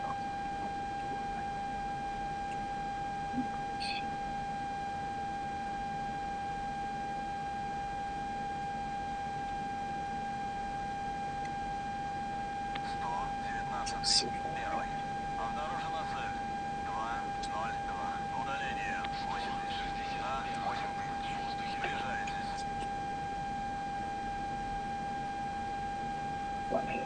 1, 1, 2, 8, 7, 35, 2800. Обнаружена цель. 202. Удаление 80 на 8000 в воздухе. Приезжайте. Flathead.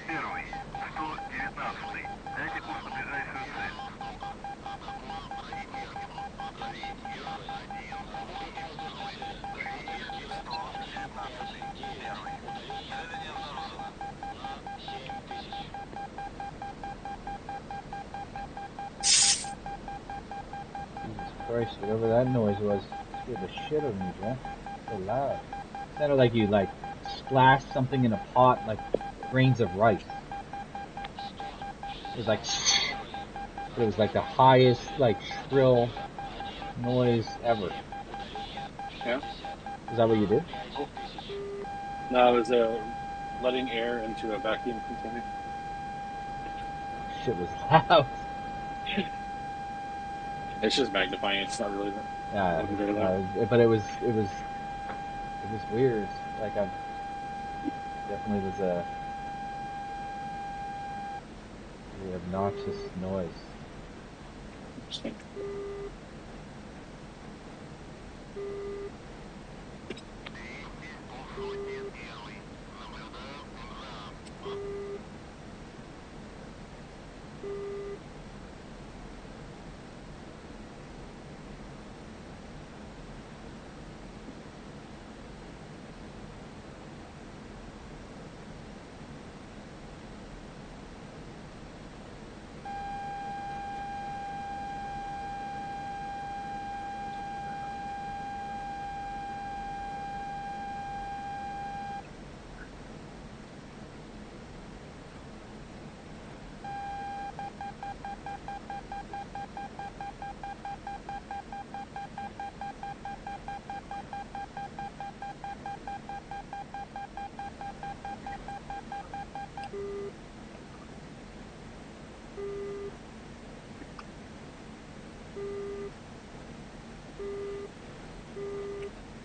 Первый, 119-й. Дайте курс на ближайшую цель. Первый. Работа воздушная цель. Удаление 119-й. Первый. Удаление Цели не обнаружено. на 7000. Jesus Christ, whatever that noise was, scared the shit out of me, Joe. So loud. Sounded like you like splashed something in a pot, like grains of rice. It was like, 160. Первый. but it was like the highest, like shrill Удаление noise ever. 177. Удаление Yeah. 60. Is that what you did? 5000. No, I was letting air into a vacuum container. Shit was loud. It's just magnifying. It's not really that. Yeah, It wasn't very loud. but it was weird. Like I definitely was a really obnoxious noise. Interesting.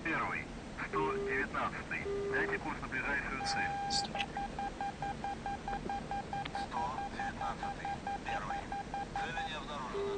Первый, 119-й. Дайте курс на ближайшую цель. 119-й. Первый. Цели не обнаружено.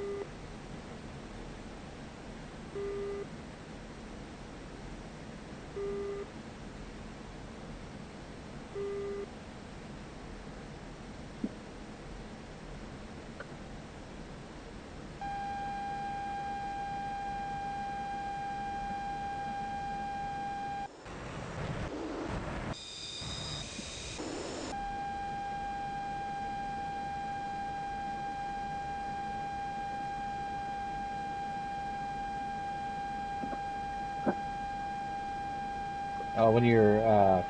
When your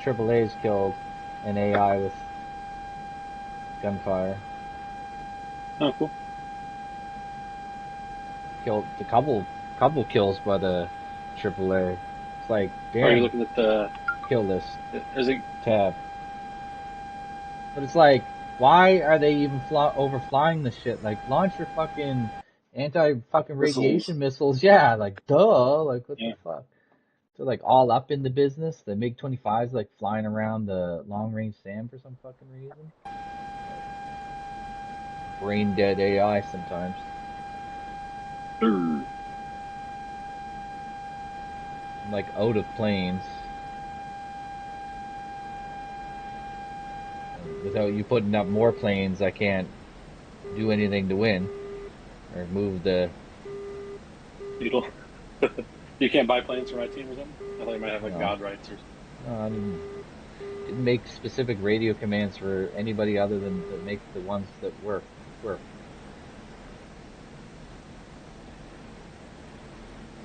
AAA's killed, an AI with gunfire. Oh, cool. Killed a couple kills by the AAA. It's like, Are you damn, looking at the? kill list Is it? tab. But it's like, why are they even overflying this shit? Like, launch your fucking anti-fucking Missiles. radiation missiles. Yeah, like, duh. Like, what the Yeah. fuck? They're like all up in the business. The MiG-25's like flying around the long-range SAM for some fucking reason. Brain dead AI sometimes. Brr. I'm like out of planes. And without you putting up more planes, I can't do anything to win or move the. Beetle. You can't buy planes for my team or something? I thought you might have like No, god rights or. no, I didn't make specific radio commands for anybody other than to make the ones that work.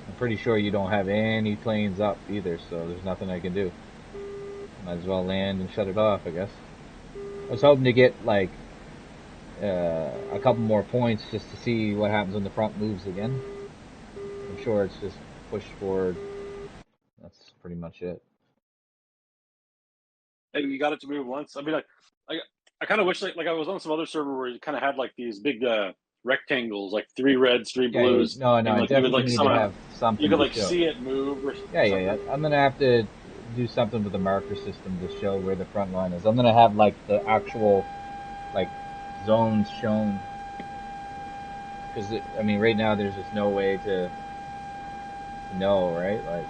I'm pretty sure you don't have any planes up either, so there's nothing I can do. Might as well land and shut it off, I guess. I was hoping to get like a couple more points just to see what happens when the front moves again. I'm sure it's just push forward. That's pretty much it. Hey, you got it to move once. I mean, I kind of wish like I was on some other server where you kind of had like these big rectangles, like 3 reds, 3 Yeah, yeah. blues, No, and I like you would definitely like need to somehow have you something could to like show. see it move or Yeah. something. I'm gonna have to do something with the marker system to show where the front line is. I'm gonna have like the actual like zones shown because I mean right now there's just no way to know, right? Like